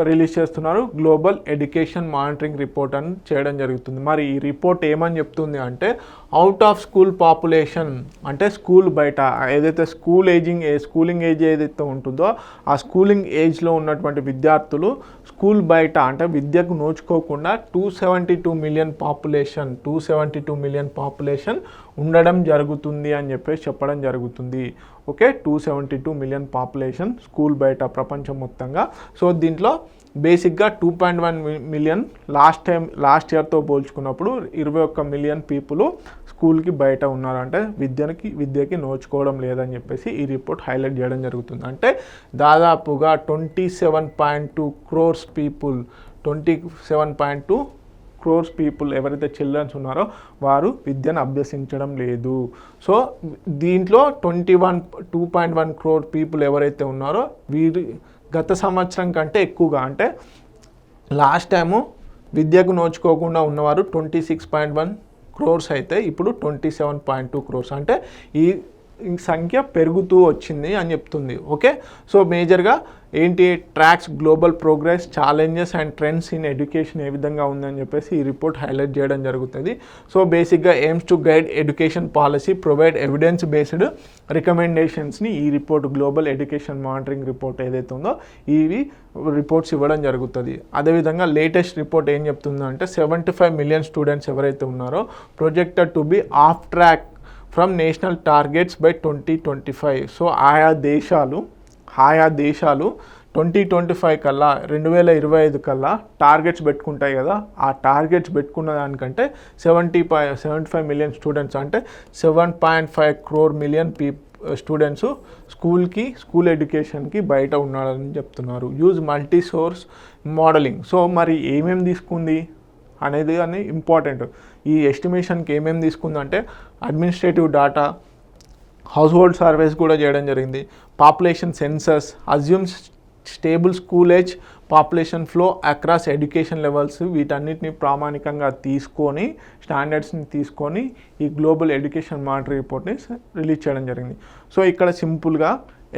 రిలీజ్ చేస్తున్నారు, గ్లోబల్ ఎడ్యుకేషన్ మానిటరింగ్ రిపోర్ట్ అని చేయడం జరుగుతుంది. మరి ఈ రిపోర్ట్ ఏమని చెప్తుంది అంటే అవుట్ ఆఫ్ స్కూల్ పాపులేషన్ అంటే స్కూల్ బయట ఏదైతే స్కూలింగ్ ఏజ్ ఏదైతే ఉంటుందో ఆ స్కూలింగ్ ఏజ్లో ఉన్నటువంటి విద్యార్థులు స్కూల్ బయట అంటే విద్యకు నోచుకోకుండా 272 మిలియన్ పాపులేషన్ ఉండడం జరుగుతుంది అని చెప్పేసి చెప్పడం జరుగుతుంది. ఓకే, 272 మిలియన్ పాపులేషన్ స్కూల్ బయట ప్రపంచం మొత్తంగా. సో దీంట్లో బేసిక్గా 2.1 మిలియన్ లాస్ట్ ఇయర్తో పోల్చుకున్నప్పుడు 21 మిలియన్ పీపుల్ స్కూల్కి బయట ఉన్నారంటే విద్యకి నోచుకోవడం లేదని చెప్పేసి ఈ రిపోర్ట్ హైలైట్ చేయడం జరుగుతుంది. అంటే దాదాపుగా 27.2 క్రోర్స్ పీపుల్ ఎవరైతే చిల్డ్రన్స్ ఉన్నారో వారు విద్యను అభ్యసించడం లేదు. సో దీంట్లో 2.1 క్రోర్ పీపుల్ ఎవరైతే ఉన్నారో వీరు గత సంవత్సరం కంటే ఎక్కువగా అంటే లాస్ట్ టైము విద్యకు నోచుకోకుండా ఉన్నవారు 26.1 క్రోర్స్ అయితే ఇప్పుడు 27.2 క్రోర్స్ అంటే ఈ సంఖ్య పెరుగుతూ వచ్చింది అని చెప్తుంది. ఓకే, సో మేజర్గా ఏంటి tracks global progress, challenges and trends in education ఏ విధంగా ఉందని చెప్పేసి ఈ రిపోర్ట్ హైలైట్ చేయడం జరుగుతుంది. సో బేసిక్గా aims to guide education policy, provide evidence based రికమెండేషన్స్ని ఈ report global education monitoring report ఏదైతే ఉందో ఇవి రిపోర్ట్స్ ఇవ్వడం జరుగుతుంది. అదేవిధంగా లేటెస్ట్ రిపోర్ట్ ఏం చెప్తుందంటే 75 మిలియన్ స్టూడెంట్స్ ఎవరైతే ఉన్నారో projected to be of track from national targets by 2025. So ఆయా దేశాలు 2025 కల్లా 2025 కల్లా టార్గెట్స్ పెట్టుకుంటాయి కదా, ఆ టార్గెట్స్ పెట్టుకున్న దానికంటే 75 మిలియన్ స్టూడెంట్స్ అంటే 7.5 క్రోర్ మిలియన్ స్టూడెంట్స్ స్కూల్ ఎడ్యుకేషన్కి బయట ఉన్నారని చెప్తున్నారు. Use multi source modelling. So మరి ఏమేమి తీసుకుంది అనేది అని ఇంపార్టెంట్. ఈ ఎస్టిమేషన్కి ఏమేమి తీసుకుందంటే administrative data, household surveys కూడా చేయడం జరిగింది, population census, assumes stable school age, population flow across education levels, వీటన్నిటిని ప్రామాణికంగా తీసుకొని స్టాండర్డ్స్ని తీసుకొని ఈ గ్లోబల్ ఎడ్యుకేషన్ మానిటరింగ్ రిపోర్ట్ని రిలీజ్ చేయడం జరిగింది. సో ఇక్కడ సింపుల్గా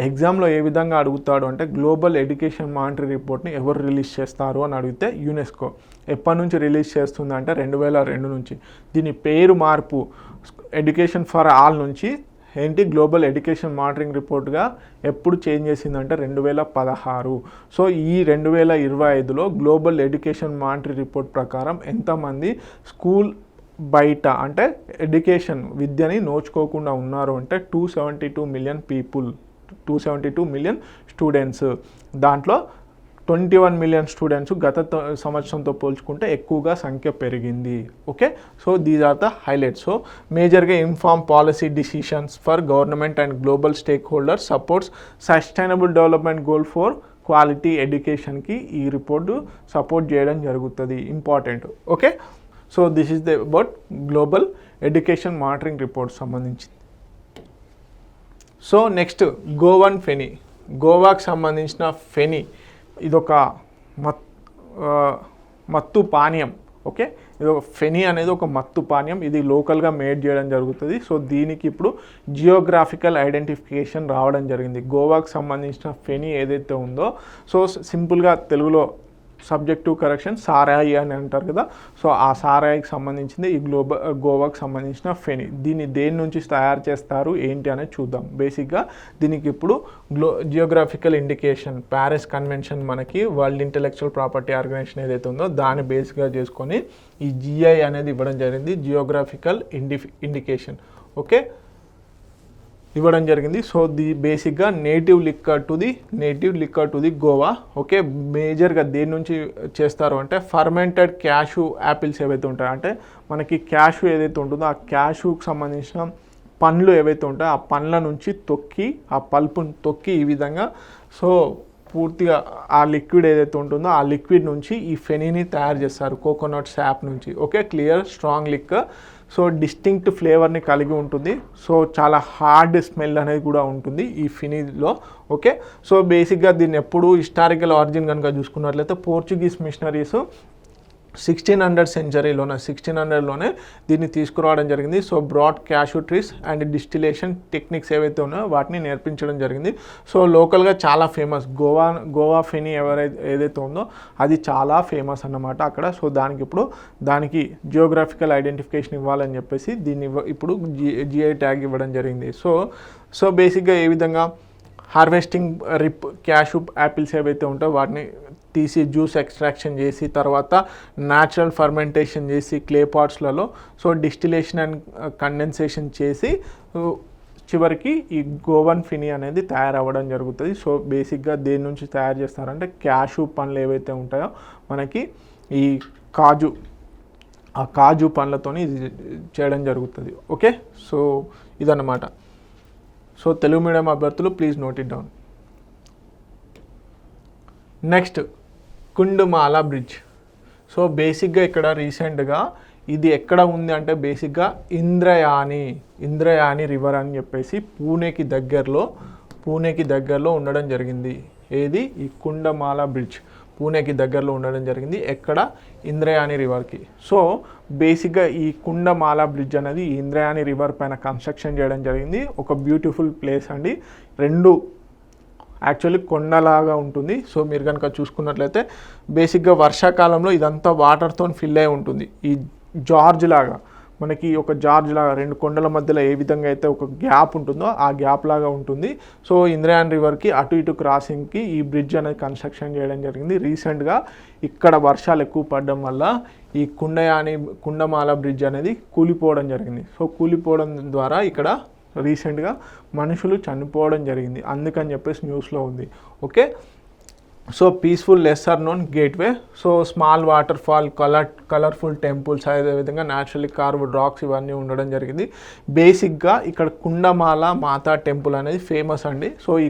ఎగ్జామ్లో ఏ విధంగా అడుగుతాడు అంటే గ్లోబల్ ఎడ్యుకేషన్ మానిటరింగ్ రిపోర్ట్ని ఎవరు రిలీజ్ చేస్తారు అని అడిగితే యునెస్కో. ఎప్పటి నుంచి రిలీజ్ చేస్తుంది అంటే 2002 నుంచి. దీని పేరు మార్పు ఎడ్యుకేషన్ ఫర్ ఆల్ నుంచి గ్లోబల్ ఎడ్యుకేషన్ మానిటరింగ్ రిపోర్ట్గా ఎప్పుడు చేంజ్ చేసిందంటే 2016. సో ఈ 2025లో గ్లోబల్ ఎడ్యుకేషన్ మానిటరింగ్ రిపోర్ట్ ప్రకారం ఎంతమంది స్కూల్ బయట అంటే ఎడ్యుకేషన్ విద్యని నోచుకోకుండా ఉన్నారు అంటే 272 మిలియన్ పీపుల్, 272 మిలియన్ స్టూడెంట్స్. దాంట్లో 21 మిలియన్ స్టూడెంట్స్ గత సంవత్సరంతో పోల్చుకుంటే ఎక్కువగా సంఖ్య పెరిగింది. Okay, so these are the highlights. So మేజర్గా inform policy decisions for government and global stakeholders supports sustainable development goal for quality ఎడ్యుకేషన్కి ఈ రిపోర్టు సపోర్ట్ చేయడం జరుగుతుంది. Important. Okay, so this is the about global education monitoring report సంబంధించింది. సో నెక్స్ట్ గోవన్ ఫెనీ, గోవాకు సంబంధించిన ఫెనీ ఇదొక మత్తు పానీయం. ఓకే, ఇది ఒక ఫెనీ అనేది ఒక మత్తు పానీయం. ఇది లోకల్గా మేడ్ చేయడం జరుగుతుంది. సో దీనికి ఇప్పుడు జియోగ్రాఫికల్ ఐడెంటిఫికేషన్ రావడం జరిగింది. గోవాకు సంబంధించిన ఫెనీ ఏదైతే ఉందో, సో సింపుల్గా తెలుగులో సబ్జెక్టివ్ కరెక్షన్ సారాయి అని అంటారు కదా, సో ఆ సారాయికి సంబంధించింది ఈ గోవాకు సంబంధించిన ఫెనీ. దీన్ని దేని నుంచి తయారు చేస్తారు ఏంటి అనేది చూద్దాం. బేసిక్గా దీనికి ఇప్పుడు జియోగ్రాఫికల్ ఇండికేషన్, ప్యారిస్ కన్వెన్షన్, మనకి వరల్డ్ ఇంటెలెక్చువల్ ప్రాపర్టీ ఆర్గనైజేషన్ ఏదైతే ఉందో దాన్ని బేస్గా చేసుకొని ఈ జిఐ అనేది ఇవ్వడం జరిగింది, జియోగ్రాఫికల్ ఇండికేషన్. ఓకే, ఇవ్వడం జరిగింది. సో బేసిక్గా native liquor to the Goa. Okay, మేజర్గా దేని నుంచి చేస్తారు అంటే ఫర్మెంటెడ్ క్యాషూ యాపిల్స్ ఏవైతే ఉంటాయో, అంటే మనకి క్యాషూ ఏదైతే ఉంటుందో ఆ క్యాషూకి సంబంధించిన పండ్లు ఏవైతే ఉంటాయో ఆ పండ్ల నుంచి తొక్కి, ఆ పల్పుని తొక్కి ఈ విధంగా సో పూర్తిగా ఆ లిక్విడ్ ఏదైతే ఉంటుందో ఆ లిక్విడ్ నుంచి ఈ ఫెనీని తయారు చేస్తారు, కోకోనట్ శాప్ నుంచి. Okay, clear strong liquor. So distinct ఫ్లేవర్ని కలిగి ఉంటుంది. సో చాలా హార్డ్ స్మెల్ అనేది కూడా ఉంటుంది ఈ ఫెనీలో. ఓకే, సో బేసిక్గా దీన్ని ఎప్పుడు హిస్టారికల్ ఆరిజిన్ కనుక చూసుకున్నట్లయితే పోర్చుగీస్ మిషనరీస్ 1600లోనే దీన్ని తీసుకురావడం జరిగింది. So brought cashew trees and distillation techniques ఏవైతే ఉన్నాయో వాటిని నేర్పించడం జరిగింది. సో లోకల్గా చాలా ఫేమస్ గోవా ఫెనీ ఏదైతే ఉందో అది చాలా ఫేమస్ అన్నమాట అక్కడ. సో దానికి జియోగ్రాఫికల్ ఐడెంటిఫికేషన్ ఇవ్వాలని చెప్పేసి దీన్ని ఇప్పుడు జిఐ ట్యాగ్ ఇవ్వడం జరిగింది. సో బేసిక్గా ఏ విధంగా హార్వెస్టింగ్ రిప్ క్యాషూ యాపిల్స్ ఏవైతే ఉంటాయో వాటిని తీసి జ్యూస్ ఎక్స్ట్రాక్షన్ చేసి తర్వాత న్యాచురల్ ఫర్మెంటేషన్ చేసి క్లే పాట్స్లలో సో డిస్టిలేషన్ అండ్ కండెన్సేషన్ చేసి చివరికి ఈ గోవన్ ఫెనీ అనేది తయారవ్వడం జరుగుతుంది. సో బేసిక్గా దేని నుంచి తయారు చేస్తారంటే క్యాషూ పండ్లు ఏవైతే ఉంటాయో మనకి ఈ కాజు పండ్లతో ఇది చేయడం జరుగుతుంది. ఓకే, సో ఇదన్నమాట. సో తెలుగు మీడియం అభ్యర్థులు please note it down. Next Kundumala bridge. So బేసిక్గా ఇక్కడ రీసెంట్గా ఇది ఎక్కడ ఉంది అంటే బేసిక్గా ఇంద్రయాని రివర్ అని చెప్పేసి పూణేకి దగ్గరలో ఉండడం జరిగింది. ఏది ఈ కుండమాల బ్రిడ్జ్ పూణేకి దగ్గరలో ఉండడం జరిగింది. ఎక్కడ? ఇంద్రయాని రివర్కి. సో బేసిక్గా ఈ కుండమాల బ్రిడ్జ్ అనేది ఇంద్రయాని రివర్ పైన కన్స్ట్రక్షన్ చేయడం జరిగింది. ఒక బ్యూటిఫుల్ ప్లేస్ అండి. రెండు యాక్చువల్లీ కొండలాగా ఉంటుంది. సో మీరు కనుక చూసుకున్నట్లయితే బేసిక్గా వర్షాకాలంలో ఇదంతా వాటర్తో ఫిల్ అయి ఉంటుంది. ఈ జార్జ్ లాగా మనకి ఒక జార్జ్ లాగా రెండు కొండల మధ్యలో ఏ విధంగా అయితే ఒక గ్యాప్ ఉంటుందో ఆ గ్యాప్ లాగా ఉంటుంది. సో ఇంద్రయాని రివర్కి అటు ఇటు క్రాసింగ్కి ఈ బ్రిడ్జ్ అనేది కన్స్ట్రక్షన్ చేయడం జరిగింది. రీసెంట్గా ఇక్కడ వర్షాలు ఎక్కువ పడడం వల్ల ఈ కుండమాల బ్రిడ్జ్ అనేది కూలిపోవడం జరిగింది. సో కూలిపోవడం ద్వారా ఇక్కడ రీసెంట్గా మనుషులు చనిపోవడం జరిగింది. అందుకని చెప్పేసి న్యూస్లో ఉంది. Okay, so peaceful lesser known gateway. So small water fall, colourful temples, అదేవిధంగా న్యాచురల్లీ కార్వ్డ్ రాక్స్ ఇవన్నీ ఉండడం జరిగింది. బేసిక్గా ఇక్కడ కుండమాల మాతా టెంపుల్ అనేది ఫేమస్ అండి. సో ఈ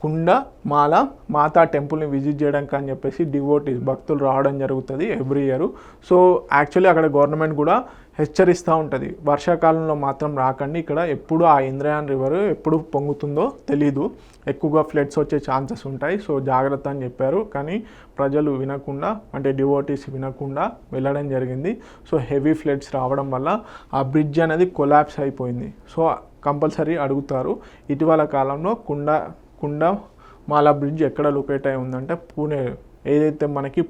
కుండమాల మాతా టెంపుల్ని విజిట్ చేయడానికి అని చెప్పేసి డివోటీస్ భక్తులు రావడం జరుగుతుంది ఎవ్రీ ఇయర్. సో యాక్చువల్లీ అక్కడ గవర్నమెంట్ కూడా హెచ్చరిస్తూ ఉంటుంది, వర్షాకాలంలో మాత్రం రాకండి, ఇక్కడ ఎప్పుడు ఆ ఇంద్రయాని రివర్ ఎప్పుడు పొంగుతుందో తెలీదు, ఎక్కువగా ఫ్లడ్స్ వచ్చే ఛాన్సెస్ ఉంటాయి, సో జాగ్రత్త అని చెప్పారు. కానీ ప్రజలు వినకుండా, అంటే డివోటీస్ వినకుండా వెళ్ళడం జరిగింది. సో హెవీ ఫ్లడ్స్ రావడం వల్ల ఆ బ్రిడ్జ్ అనేది కొలాప్స్ అయిపోయింది. సో కంపల్సరీ అడుగుతారు, ఇటీవల కాలంలో కుండమాల బ్రిడ్జ్ ఎక్కడ లొకేట్ అయి ఉందంటే పూణే, ఏదైతే మనకి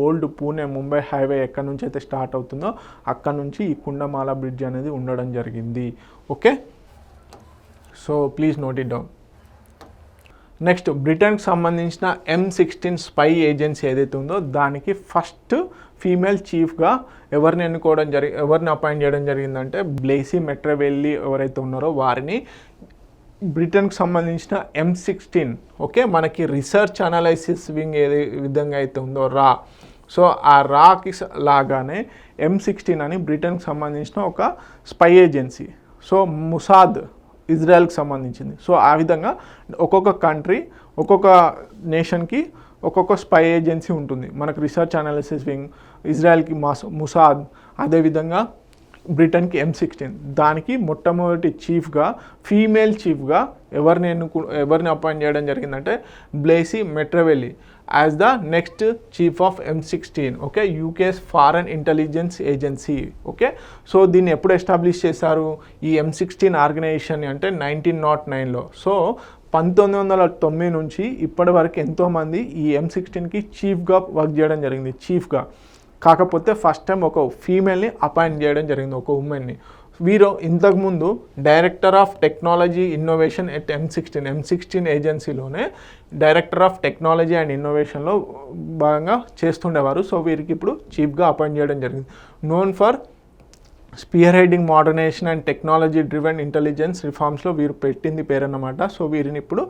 ఓల్డ్ పూణే ముంబై హైవే ఎక్కడి నుంచి అయితే స్టార్ట్ అవుతుందో అక్కడ నుంచి ఈ కుండమాల బ్రిడ్జ్ అనేది ఉండడం జరిగింది. Okay, so please note it down. Next బ్రిటన్కి సంబంధించిన M16 స్పై ఏజెన్సీ ఏదైతే ఉందో దానికి ఫస్ట్ ఫీమేల్ చీఫ్గా ఎవరిని అపాయింట్ చేయడం జరిగిందంటే బ్లేసీ మెట్రవెల్లీ ఎవరైతే ఉన్నారో వారిని బ్రిటన్కి సంబంధించిన M16 ఓకే మనకి రీసెర్చ్ అనాలైసిస్ వింగ్ ఏ విధంగా అయితే ఉందో సో ఆ రాకి లాగానే M16 అని బ్రిటన్కి సంబంధించిన ఒక స్పై ఏజెన్సీ. సో ముసాద్ ఇజ్రాయెల్కి సంబంధించింది. సో ఆ విధంగా ఒక్కొక్క కంట్రీ ఒక్కొక్క నేషన్కి ఒక్కొక్క స్పై ఏజెన్సీ ఉంటుంది. మనకు రీసెర్చ్ అనాలిసిస్ వింగ్, ఇజ్రాయెల్కి ముసాద్, అదేవిధంగా బ్రిటన్కి M16. దానికి మొట్టమొదటి చీఫ్గా ఫీమేల్ చీఫ్గా ఎవరిని అపాయింట్ చేయడం జరిగిందంటే Blaise Metreweli as the next chief of M16 okay UK's foreign intelligence agency okay. So దీన్ని ఎప్పుడు ఎస్టాబ్లిష్ చేశారు ఈ M16 ఆర్గనైజేషన్ అంటే 1909లో. సో 1909 నుంచి ఇప్పటి వరకు ఎంతోమంది ఈ M16కి చీఫ్గా వర్క్ చేయడం జరిగింది. చీఫ్గా కాకపోతే ఫస్ట్ టైం ఒక ఫీమేల్ని అపాయింట్ చేయడం జరిగింది, ఒక ఉమెన్ని. వీరు ఇంతకుముందు director of technology innovation at M16 ఏజెన్సీలోనే డైరెక్టర్ ఆఫ్ టెక్నాలజీ అండ్ ఇన్నోవేషన్లో భాగంగా చేస్తుండేవారు. సో వీరికి ఇప్పుడు చీఫ్గా అపాయింట్ చేయడం జరిగింది. Known for spearheading modernisation and technology driven intelligence రిఫార్మ్స్లో వీరు పెట్టింది పేరన్నమాట. సో వీరిని ఇప్పుడు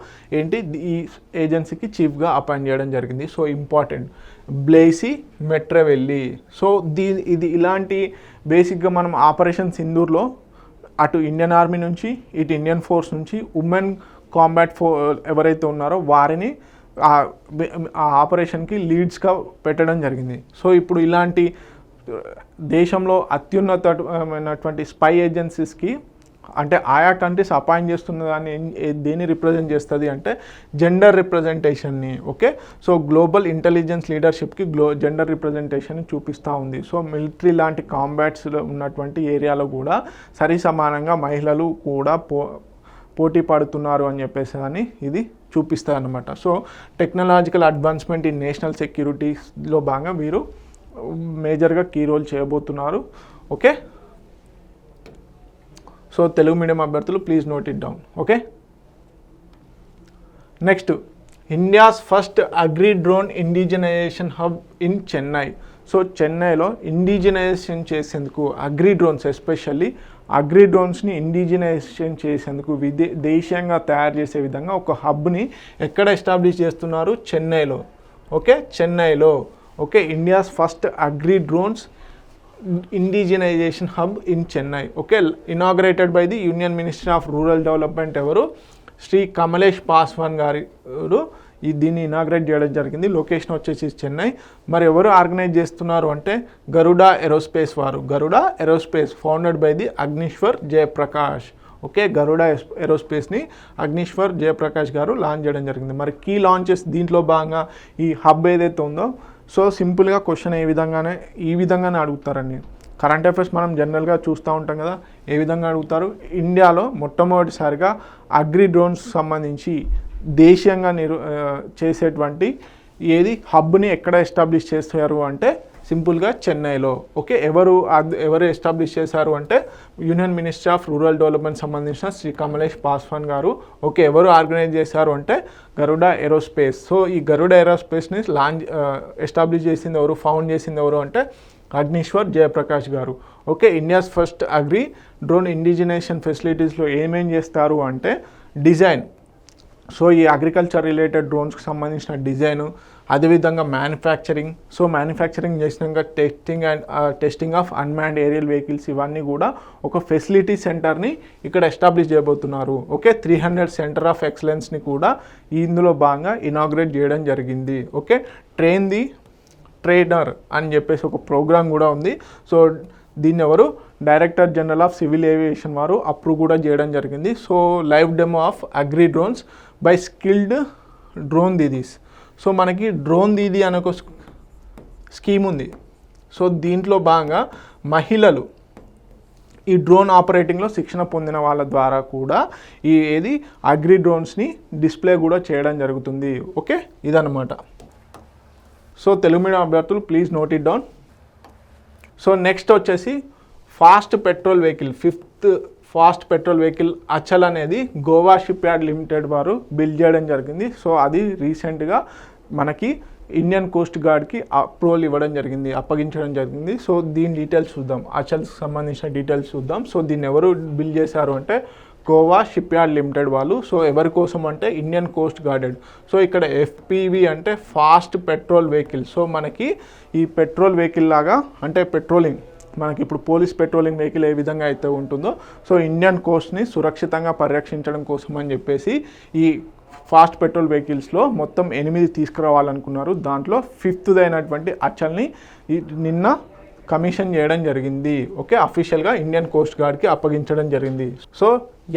ఈ ఏజెన్సీకి చీఫ్గా అపాయింట్ చేయడం జరిగింది. So important Blaise Metreweli. So ఇది ఇలాంటి బేసిక్గా మనం ఆపరేషన్ సింధూర్లో అటు ఇండియన్ ఆర్మీ నుంచి ఇటు ఇండియన్ ఫోర్స్ నుంచి ఉమెన్ కాంబాట్ ఎవరైతే ఉన్నారో వారిని ఆ ఆపరేషన్కి లీడ్స్గా పెట్టడం జరిగింది. సో ఇప్పుడు ఇలాంటి దేశంలో అత్యున్నతమైనటువంటి స్పై ఏజెన్సీస్కి అంటే ఆయా కంట్రీస్ అపాయింట్ చేస్తున్న దాన్ని దేన్ని రిప్రజెంట్ చేస్తుంది అంటే జెండర్ రిప్రజెంటేషన్ని ఓకే. సో గ్లోబల్ ఇంటెలిజెన్స్ లీడర్షిప్కి జెండర్ రిప్రజెంటేషన్ని చూపిస్తూ ఉంది. సో మిలిటరీ లాంటి కాంబాట్స్లో ఉన్నటువంటి ఏరియాలో కూడా సరి సమానంగా మహిళలు కూడా పోటీ పడుతున్నారు అని చెప్పేసి అని ఇది చూపిస్తుంది అన్నమాట. So technological advancement in national సెక్యూరిటీలో భాగంగా వీరు మేజర్గా కీ రోల్ చేయబోతున్నారు ఓకే. సో తెలుగు మీడియం అభ్యర్థులు please note it down okay. Next India's first agri drone indigenisation hub in Chennai. So చెన్నైలో ఇండిజినైజేషన్ చేసేందుకు అగ్రి డ్రోన్స్ ఎస్పెషల్లీ అగ్రి డ్రోన్స్ని ఇండిజినైజేషన్ చేసేందుకు దేశీయంగా తయారు చేసే విధంగా ఒక హబ్ని ఎక్కడ ఎస్టాబ్లిష్ చేస్తున్నారు చెన్నైలో ఓకే. చెన్నైలో okay India's first agri drones indigenisation hub in Chennai okay. Inaugurated by the union minister of rural development ఎవరు శ్రీ కమలేష్ పాస్వాన్ గారు దీన్ని ఇనాగ్రేట్ చేయడం జరిగింది. లొకేషన్ వచ్చేసి చెన్నై. మరి ఎవరు ఆర్గనైజ్ చేస్తున్నారు అంటే గరుడా ఏరోస్పేస్ వారు. Garuda aerospace founded by the Agnishwar Jayaprakash okay. Garuda ఏరోస్పేస్ని అగ్నిశ్వర్ జయప్రకాష్ గారు లాంచ్ చేయడం జరిగింది. మరి కీ లాంచెస్ దీంట్లో భాగంగా ఈ హబ్ ఏదైతే ఉందో సో సింపుల్గా క్వశ్చన్ ఈ విధంగానే అడుగుతారండి. కరెంట్ అఫైర్స్ మనం జనరల్గా చూస్తూ ఉంటాం కదా, ఏ విధంగా అడుగుతారు. ఇండియాలో మొట్టమొదటిసారిగా అగ్రి డ్రోన్స్ సంబంధించి దేశీయంగా చేసేటువంటి హబ్ని ఎక్కడ ఎస్టాబ్లిష్ చేస్తారు అంటే సింపుల్గా చెన్నైలో ఓకే. ఎవరు ఎస్టాబ్లిష్ చేశారు అంటే union minister of rural development సంబంధించిన శ్రీ కమలేష్ పాస్వాన్ గారు ఓకే. ఎవరు ఆర్గనైజ్ చేశారు అంటే గరుడా ఏరోస్పేస్. సో ఈ గరుడా ఏరోస్పేస్ని ఎస్టాబ్లిష్ చేసింది ఎవరు, ఫౌండ్ చేసింది ఎవరు అంటే అగ్నిశ్వర్ జయప్రకాష్ గారు okay. India's first agri drone indigenisation ఫెసిలిటీస్లో ఏమేం చేస్తారు అంటే డిజైన్. సో ఈ అగ్రికల్చర్ రిలేటెడ్ డ్రోన్స్కి సంబంధించిన డిజైను, అదేవిధంగా మ్యానుఫ్యాక్చరింగ్. సో మ్యానుఫ్యాక్చరింగ్ చేసినాక testing of unmanned aerial vehicles ఇవన్నీ కూడా ఒక ఫెసిలిటీ సెంటర్ని ఇక్కడ ఎస్టాబ్లిష్ చేయబోతున్నారు ఓకే. 300 సెంటర్ ఆఫ్ ఎక్సలెన్స్ని కూడా ఇందులో భాగంగా ఇనాగ్రేట్ చేయడం జరిగింది ఓకే. ట్రైన్ ది ట్రైనర్ అని చెప్పేసి ఒక ప్రోగ్రామ్ కూడా ఉంది. సో దీన్ని ఎవరు director general of civil aviation వారు అప్రూవ్ కూడా చేయడం జరిగింది. So live demo of agri drones by skilled drone didis. So మనకి డ్రోన్ దీదీ అనే ఒక స్కీమ్ ఉంది. సో దీంట్లో భాగంగా మహిళలు ఈ డ్రోన్ ఆపరేటింగ్లో శిక్షణ పొందిన వాళ్ళ ద్వారా కూడా అగ్రి డ్రోన్స్ని డిస్ప్లే కూడా చేయడం జరుగుతుంది ఓకే. ఇదన్నమాట. సో తెలుగు మీడియం అభ్యర్థులు please note it down. So next వచ్చేసి fast patrol vehicle, 5th fast patrol vehicle Achal అనేది గోవా షిప్ యార్డ్ లిమిటెడ్ వారు బిల్డ్ చేయడం జరిగింది. సో అది రీసెంట్గా మనకి ఇండియన్ కోస్ట్ గార్డ్కి అప్రూవల్ ఇవ్వడం జరిగింది, అప్పగించడం జరిగింది. సో దీని డీటెయిల్స్ చూద్దాం, అచల్కి సంబంధించిన డీటెయిల్స్ చూద్దాం. సో దీన్ని ఎవరు బిల్ చేశారు అంటే గోవా షిప్ యార్డ్ లిమిటెడ్ వాళ్ళు. సో ఎవరి కోసం అంటే ఇండియన్ కోస్ట్ గార్డెడ్. సో ఇక్కడ ఎఫ్పివి అంటే ఫాస్ట్ పెట్రోల్ వెహికల్. సో మనకి ఈ పెట్రోల్ వెహికల్ లాగా అంటే పెట్రోలింగ్, మనకి ఇప్పుడు పోలీస్ పెట్రోలింగ్ వెహికల్ ఏ విధంగా అయితే ఉంటుందో, సో ఇండియన్ కోస్ట్ని సురక్షితంగా పరిరక్షించడం కోసం అని చెప్పేసి ఈ ఫాస్ట్ పెట్రోల్ వెహికల్స్లో మొత్తం 8 తీసుకురావాలనుకున్నారు. దాంట్లో 5th అయినటువంటి అచల్ని నిన్న కమిషన్ చేయడం జరిగింది. ఓకే, అఫీషియల్గా ఇండియన్ కోస్ట్ గార్డ్కి అప్పగించడం జరిగింది. సో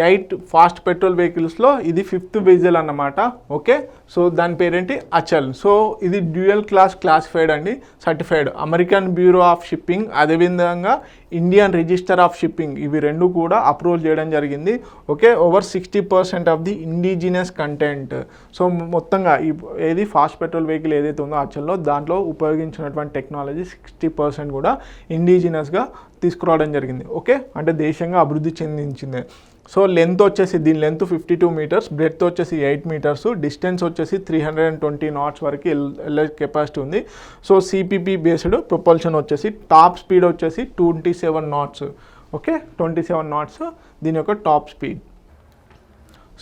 8 ఫాస్ట్ పెట్రోల్ వెహికల్స్లో ఇది 5th వెహికల్ అన్నమాట. ఓకే, సో దాని పేరేంటి అచల్. సో ఇది డ్యూయల్ క్లాస్ క్లాసిఫైడ్ అండి, certified American bureau of shipping, అదేవిధంగా ఇండియన్ రిజిస్టర్ ఆఫ్ షిప్పింగ్, ఇవి రెండు కూడా అప్రూవల్ చేయడం జరిగింది. Okay, over 60% of the indigenous content. So మొత్తంగా ఏది ఫాస్ట్ పెట్రోల్ వెహికల్ ఏదైతే ఉందో అచల్లో, దాంట్లో ఉపయోగించినటువంటి టెక్నాలజీ 60% కూడా ఇండిజినస్గా తీసుకురావడం జరిగింది. ఓకే, అంటే దేశంగా అభివృద్ధి చెందించింది. సో లెంత్ వచ్చేసి దీని లెంత్ 52 మీటర్స్, బ్రెడ్త్ వచ్చేసి 8 మీటర్స్, డిస్టెన్స్ వచ్చేసి 320 knots వరకు వెళ్ళే కెపాసిటీ ఉంది. సో సిపిపి బేస్డ్ ప్రొపల్షన్ వచ్చేసి టాప్ స్పీడ్ వచ్చేసి 27 knots. ఓకే, 27 knots దీని యొక్క top speed.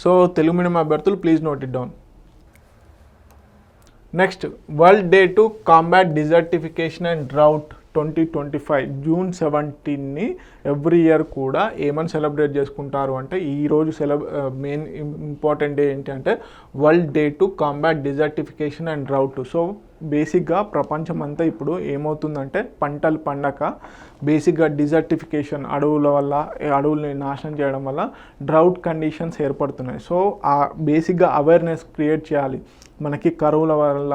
So Telugu medium అభ్యర్థులు please note it down. Next, world day to combat desertification and drought 2025 June 17ని ఎవ్రీ ఇయర్ కూడా ఏమని సెలబ్రేట్ చేసుకుంటారు అంటే, ఈరోజు మెయిన్ ఇంపార్టెంట్ డే ఏంటి అంటే world day to combat desertification and drought. So బేసిక్గా ప్రపంచం అంతా ఇప్పుడు ఏమవుతుందంటే పంటలు పండక బేసిక్గా డిజర్టిఫికేషన్, అడవుల వల్ల అడవుల్ని నాశనం చేయడం వల్ల డ్రౌట్ కండిషన్స్ ఏర్పడుతున్నాయి. సో ఆ బేసిక్గా అవేర్నెస్ క్రియేట్ చేయాలి. మనకి కరువుల వల్ల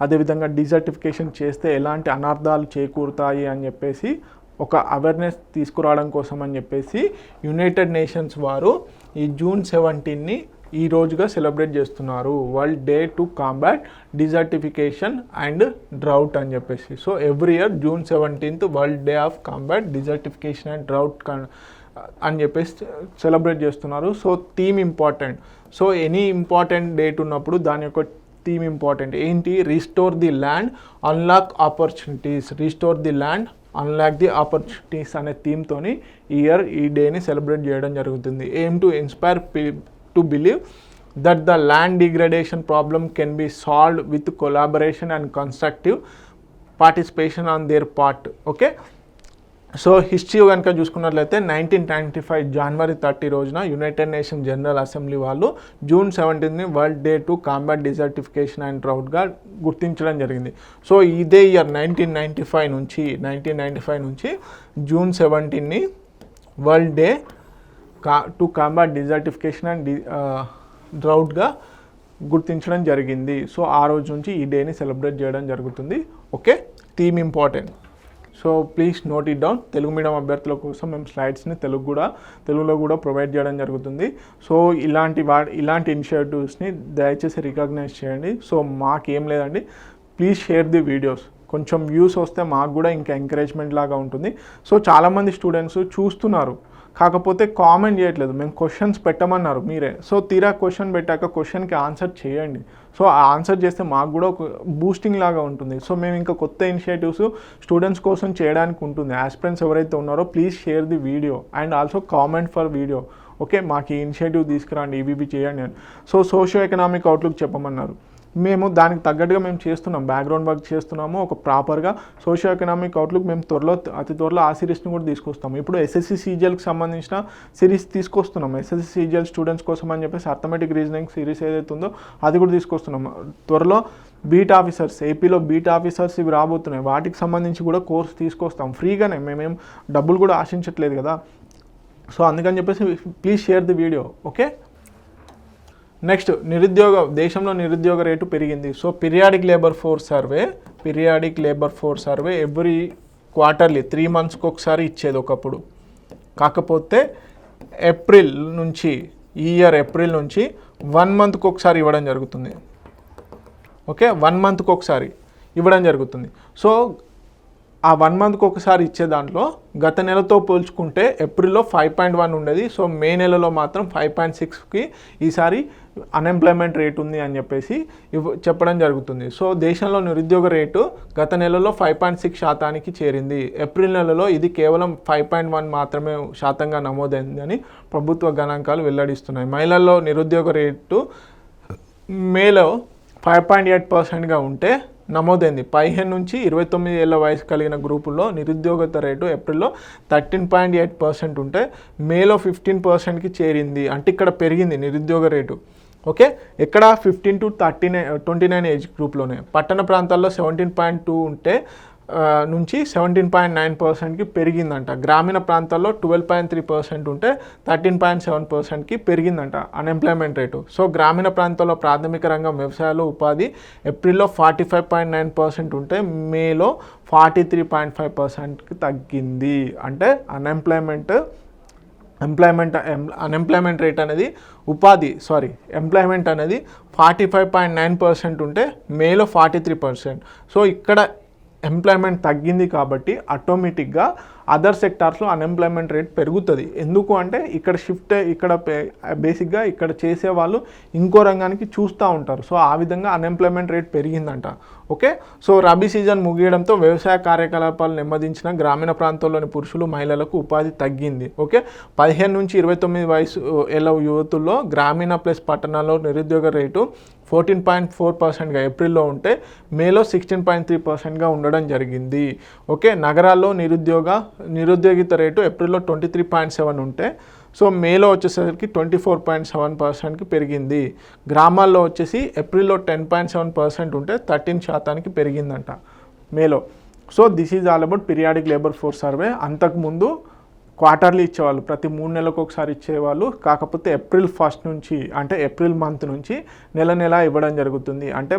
అదేవిధంగా డిజర్టిఫికేషన్ చేస్తే ఎలాంటి అనర్థాలు చేకూరుతాయి అని చెప్పేసి ఒక అవేర్నెస్ తీసుకురావడం కోసం అని చెప్పేసి యునైటెడ్ నేషన్స్ వారు ఈ జూన్ 17ని ఈ రోజుగా సెలబ్రేట్ చేస్తున్నారు, world day to combat desertification and drought అని చెప్పేసి. So every year June 17th world day of combat desertification and drought అని చెప్పేసి సెలబ్రేట్ చేస్తున్నారు. So theme important. So any important date ఉన్నప్పుడు దాని యొక్క థీమ్ ఇంపార్టెంట్ ఏంటి? Restore the land, unlock opportunities. Restore the land, unlock the opportunities అనే థీమ్తోని ఈ డేని సెలబ్రేట్ చేయడం జరుగుతుంది. Aim to inspire to believe that the land degradation problem can be solved with collaboration and constructive participation on their part. Okay, so history కనుక చూసుకున్నట్లయితే 1995 జనవరి 30 రోజున యునైటెడ్ నేషన్ జనరల్ అసెంబ్లీ వాళ్ళు జూన్ 17ని world day to combat desertification and డ్రౌట్గా గుర్తించడం జరిగింది. సో ఇదే ఇయర్ 1995 నుంచి జూన్ 17ని world day to combat desertification and డ్రౌట్గా గుర్తించడం జరిగింది. సో ఆ రోజు నుంచి ఈ డేని సెలబ్రేట్ చేయడం జరుగుతుంది. Okay, theme important. So please note it down. Telugu medium అభ్యర్థుల కోసం మేము స్లైడ్స్ని తెలుగులో కూడా ప్రొవైడ్ చేయడం జరుగుతుంది. సో ఇలాంటి ఇనిషియేటివ్స్ని దయచేసి రికగ్నైజ్ చేయండి. సో మాకేం లేదండి, ప్లీజ్ షేర్ ది వీడియోస్. కొంచెం వ్యూస్ వస్తే మాకు కూడా ఇంకా ఎంకరేజ్మెంట్ లాగా ఉంటుంది. సో చాలామంది స్టూడెంట్స్ చూస్తున్నారు, కాకపోతే కామెంట్ చేయట్లేదు. మేము క్వశ్చన్స్ పెట్టమన్నారు మీరే. సో తీరా క్వశ్చన్ పెట్టాక క్వశ్చన్కి ఆన్సర్ చేయండి. సో ఆ ఆన్సర్ చేస్తే మాకు కూడా ఒక బూస్టింగ్ లాగా ఉంటుంది. సో మేము ఇంకా కొత్త ఇనిషియేటివ్స్ స్టూడెంట్స్ కోసం చేయడానికి ఉంటుంది. ఆస్పిరెంట్స్ ఎవరైతే ఉన్నారో please share the video and also comment for video. Okay, మాకు ఈ ఇనిషియేటివ్ తీసుకురండి, ఇవి చేయండి అని. సో సోషియో ఎకనామిక్ అవుట్లుక్ చెప్పమన్నారు. మేము దానికి తగ్గట్టుగా మేము చేస్తున్నాం, బ్యాక్గ్రౌండ్ వర్క్ చేస్తున్నాము. ఒక ప్రాపర్గా సోషియో ఎకనామిక్ అవుట్లుక్ మేము అతి త్వరలో ఆ సిరీస్ని కూడా తీసుకొస్తాము. ఇప్పుడు ఎస్ఎస్సి సీజీఎల్కి సంబంధించిన సిరీస్ తీసుకొస్తున్నాం. ఎస్ఎస్సి సీజీఎల్ స్టూడెంట్స్ కోసం అని చెప్పేసి అర్థమెటిక్ రీజనింగ్ సిరీస్ ఏదైతే ఉందో అది కూడా తీసుకొస్తున్నాం. త్వరలో బీట్ ఆఫీసర్స్, ఏపీలో బీట్ ఆఫీసర్స్ ఇవి రాబోతున్నాయి. వాటికి సంబంధించి కూడా కోర్స్ తీసుకొస్తాం ఫ్రీగానే. మేమేం డబ్బులు కూడా ఆశించట్లేదు కదా. సో అందుకని చెప్పేసి please share the video. Okay, next, దేశంలో నిరుద్యోగ రేటు పెరిగింది. So periodic labour force survey every quarterly 3 monthsకి ఒకసారి ఇచ్చేది ఒకప్పుడు. కాకపోతే ఈ ఇయర్ ఏప్రిల్ నుంచి 1 monthకి ఒకసారి ఇవ్వడం జరుగుతుంది. ఓకే, 1 monthకి ఒకసారి ఇవ్వడం జరుగుతుంది. సో ఆ 1 మంత్కి ఒకసారి ఇచ్చే దాంట్లో గత నెలతో పోల్చుకుంటే ఏప్రిల్లో 5.1 ఉండేది. సో మే నెలలో మాత్రం 5.6కి ఈసారి అన్ఎంప్లాయ్మెంట్ రేట్ ఉంది అని చెప్పేసి చెప్పడం జరుగుతుంది. సో దేశంలో నిరుద్యోగ రేటు గత నెలలో 5.6% చేరింది. ఏప్రిల్ నెలలో ఇది కేవలం 5.1 మాత్రమే శాతంగా నమోదైందని ప్రభుత్వ గణాంకాలు వెల్లడిస్తున్నాయి. మహిళల్లో నిరుద్యోగ రేటు మేలో 5.8%గా ఉంటే నమోదైంది. 15 నుంచి 29 ఏళ్ల వయసు కలిగిన గ్రూపుల్లో నిరుద్యోగత రేటు ఏప్రిల్లో 13.8% ఉంటే మేలో 15%కి చేరింది. అంటే ఇక్కడ పెరిగింది నిరుద్యోగ రేటు. ఓకే, ఎక్కడ 15 to 29 ఏజ్ గ్రూప్లోనే. పట్టణ ప్రాంతాల్లో 17.2 ఉంటే నుంచి 17.9%కి పెరిగిందంట. గ్రామీణ ప్రాంతాల్లో 12.3% ఉంటే 13.7%కి పెరిగిందంట అన్ఎంప్లాయ్మెంట్ రేటు. సో గ్రామీణ ప్రాంతాల్లో ప్రాథమిక రంగం, వ్యవసాయాలు, ఉపాధి ఏప్రిల్లో 45.9% ఉంటే మేలో 43.5%కి తగ్గింది. అంటే అన్ఎంప్లాయ్మెంట్ రేట్ అనేది ఎంప్లాయ్మెంట్ అనేది 45.9% ఉంటే మేలో 43%. సో ఇక్కడ ఎంప్లాయ్మెంట్ తగ్గింది కాబట్టి ఆటోమేటిక్గా అదర్ సెక్టార్స్లో అన్ఎంప్లాయ్మెంట్ రేట్ పెరుగుతుంది. ఎందుకు అంటే ఇక్కడ బేసిక్గా ఇక్కడ చేసేవాళ్ళు ఇంకో రంగానికి చూస్తూ ఉంటారు. సో ఆ విధంగా అన్ఎంప్లాయ్మెంట్ రేట్ పెరిగిందంట. ఓకే, సో రబీ సీజన్ ముగియడంతో వ్యవసాయ కార్యకలాపాలు నెమ్మదించిన గ్రామీణ ప్రాంతాల్లోని పురుషులు, మహిళలకు ఉపాధి తగ్గింది. ఓకే, 15 నుంచి 29 వయసు ఏళ్ళ యువతుల్లో గ్రామీణ ప్లస్ పట్టణాల్లో నిరుద్యోగ రేటు 14.4%గా ఏప్రిల్లో ఉంటే మేలో 16.3%గా ఉండడం జరిగింది. ఓకే, నగరాల్లో నిరుద్యోగిత రేటు ఏప్రిల్లో 23.7 ఉంటే సో మేలో వచ్చేసరికి 24.7%కి పెరిగింది. గ్రామాల్లో వచ్చేసి ఏప్రిల్లో 10.7% ఉంటే 13% పెరిగిందంట మేలో. So this is all about periodic labour force survey. అంతకుముందు క్వార్టర్లీ ఇచ్చేవాళ్ళు, ప్రతి 3 నెలలకు ఒకసారి ఇచ్చేవాళ్ళు. కాకపోతే ఏప్రిల్ 1 నుంచి అంటే ఏప్రిల్ మంత్ నుంచి నెల ఇవ్వడం జరుగుతుంది. అంటే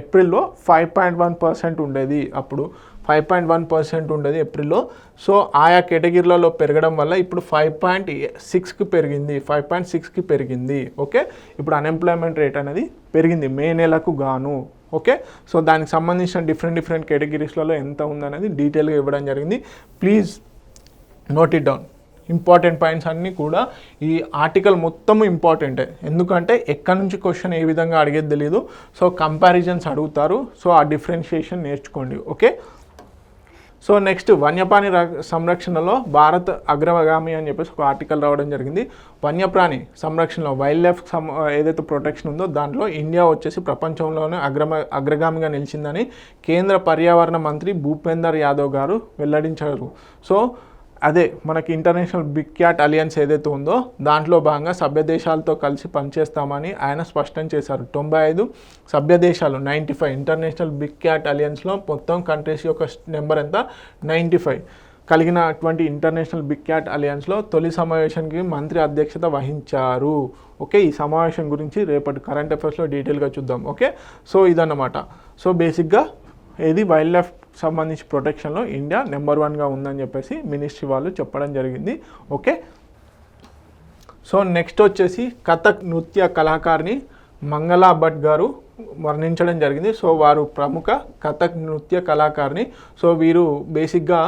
ఏప్రిల్లో 5.1% ఉండేది, అప్పుడు 5.1% ఉండేది ఏప్రిల్లో. సో ఆయా కేటగిరీలలో పెరగడం వల్ల ఇప్పుడు 5.6కి పెరిగింది. ఓకే, ఇప్పుడు అన్ఎంప్లాయ్మెంట్ రేట్ అనేది పెరిగింది మే నెలకు గాను. ఓకే, సో దానికి సంబంధించిన డిఫరెంట్ కేటగిరీస్లలో ఎంత ఉందనేది డీటెయిల్గా ఇవ్వడం జరిగింది. Please note it down. Important points అన్నీ కూడా ఈ ఆర్టికల్ మొత్తం ఇంపార్టెంటే. ఎందుకంటే ఎక్కడి నుంచి క్వశ్చన్ ఏ విధంగా అడిగేది తెలియదు. సో కంపారిజన్స్ అడుగుతారు. సో ఆ డిఫరెన్షియేషన్ నేర్చుకోండి. ఓకే, సో నెక్స్ట్ వన్యప్రాణి సంరక్షణలో భారత్ అగ్రగామి అని చెప్పేసి ఒక ఆర్టికల్ రావడం జరిగింది. వన్యప్రాణి సంరక్షణలో వైల్డ్ లైఫ్ ఏదైతే ప్రొటెక్షన్ ఉందో దాంట్లో ఇండియా వచ్చేసి ప్రపంచంలోనే అగ్రగామిగా నిలిచిందని కేంద్ర పర్యావరణ మంత్రి భూపేందర్ యాదవ్ గారు వెల్లడించారు. సో అదే మనకి ఇంటర్నేషనల్ బిగ్ క్యాట్ అలియన్స్ ఏదైతే ఉందో దాంట్లో భాగంగా సభ్య దేశాలతో కలిసి పనిచేస్తామని ఆయన స్పష్టం చేశారు. 95 సభ్య దేశాలు, 95 ఇంటర్నేషనల్ బిగ్ క్యాట్ అలియన్స్లో మొత్తం కంట్రీస్ యొక్క నెంబర్ ఎంత 95 కలిగినటువంటి ఇంటర్నేషనల్ బిగ్ క్యాట్ అలియన్స్లో తొలి సమావేశానికి మంత్రి అధ్యక్షత వహించారు. ఓకే, ఈ సమావేశం గురించి రేపటి కరెంట్ అఫైర్స్లో డీటెయిల్గా చూద్దాం. ఓకే, సో ఇదన్నమాట. సో బేసిక్గా ఏది వైల్డ్ లైఫ్ సంబంధించి ప్రొటెక్షన్లో ఇండియా నెంబర్ 1గా ఉందని చెప్పేసి మినిస్ట్రీ వాళ్ళు చెప్పడం జరిగింది. ఓకే, సో నెక్స్ట్ వచ్చేసి కథక్ నృత్య కళాకారిణి మంగళా భట్ గారు మరణించడం జరిగింది. సో వారు ప్రముఖ కథక్ నృత్య కళాకారిణి. సో వీరు బేసిక్గా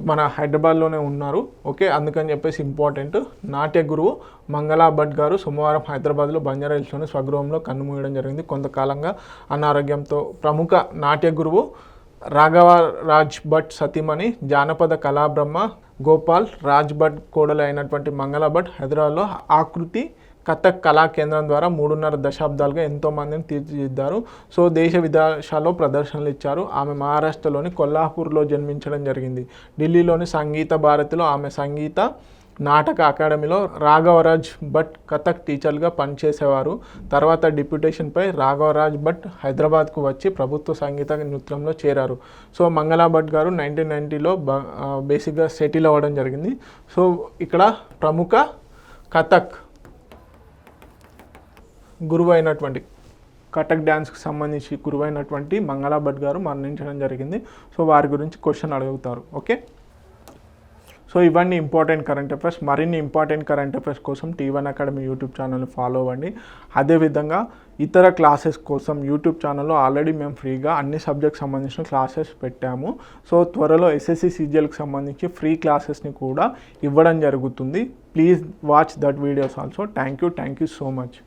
మన హైదరాబాద్లోనే ఉన్నారు. ఓకే, అందుకని చెప్పేసి ఇంపార్టెంట్. నాట్య గురువు మంగళా భట్ గారు సోమవారం హైదరాబాద్లో బంజారా హిల్స్లోని స్వగృహంలో కన్నుమూయడం జరిగింది. కొంతకాలంగా అనారోగ్యంతో. ప్రముఖ నాట్య గురువు రాఘవరాజ్ భట్ సతీమణి జానపద కళాబ్రహ్మ గోపాల్ రాజ్ భట్ కోడలు అయినటువంటి మంగళా భట్ హైదరాబాద్లో ఆకృతి కథక్ కళా కేంద్రం ద్వారా 3.5 దశాబ్దాలుగా ఎంతోమందిని తీర్చిదిద్దారు. సో దేశ విదేశాల్లో ప్రదర్శనలు ఇచ్చారు. ఆమె మహారాష్ట్రలోని కొల్హాపూర్లో జన్మించడం జరిగింది. ఢిల్లీలోని సంగీత భారతిలో ఆమె సంగీత నాటక అకాడమీలో రాఘవరాజ్ భట్ కథక్ టీచర్గా పనిచేసేవారు. తర్వాత డిప్యూటేషన్పై రాఘవరాజ్ భట్ హైదరాబాద్కు వచ్చి ప్రభుత్వ సంగీత నృత్యంలో చేరారు. సో మంగళా భట్ గారు 1990లో బేసిక్గా సెటిల్ అవ్వడం జరిగింది. సో ఇక్కడ ప్రముఖ కథక్ గురువు అయినటువంటి కథక్ డ్యాన్స్కి సంబంధించి గురువైనటువంటి మంగళా భట్ గారు మరణించడం జరిగింది. సో వారి గురించి క్వశ్చన్ అడుగుతారు. ఓకే, సో ఇవన్నీ ఇంపార్టెంట్ కరెంట్ అఫైర్స్. మరిన్ని ఇంపార్టెంట్ కరెంట్ అఫైర్స్ కోసం T1 అకాడమీ యూట్యూబ్ ఛానల్ని ఫాలో అవ్వండి. అదేవిధంగా ఇతర క్లాసెస్ కోసం యూట్యూబ్ ఛానల్లో ఆల్రెడీ మేము ఫ్రీగా అన్ని సబ్జెక్ట్స్ సంబంధించిన క్లాసెస్ పెట్టాము. సో త్వరలో SSC CGLకి సంబంధించి ఫ్రీ క్లాసెస్ని కూడా ఇవ్వడం జరుగుతుంది. Please watch that videos also. Thank you so much.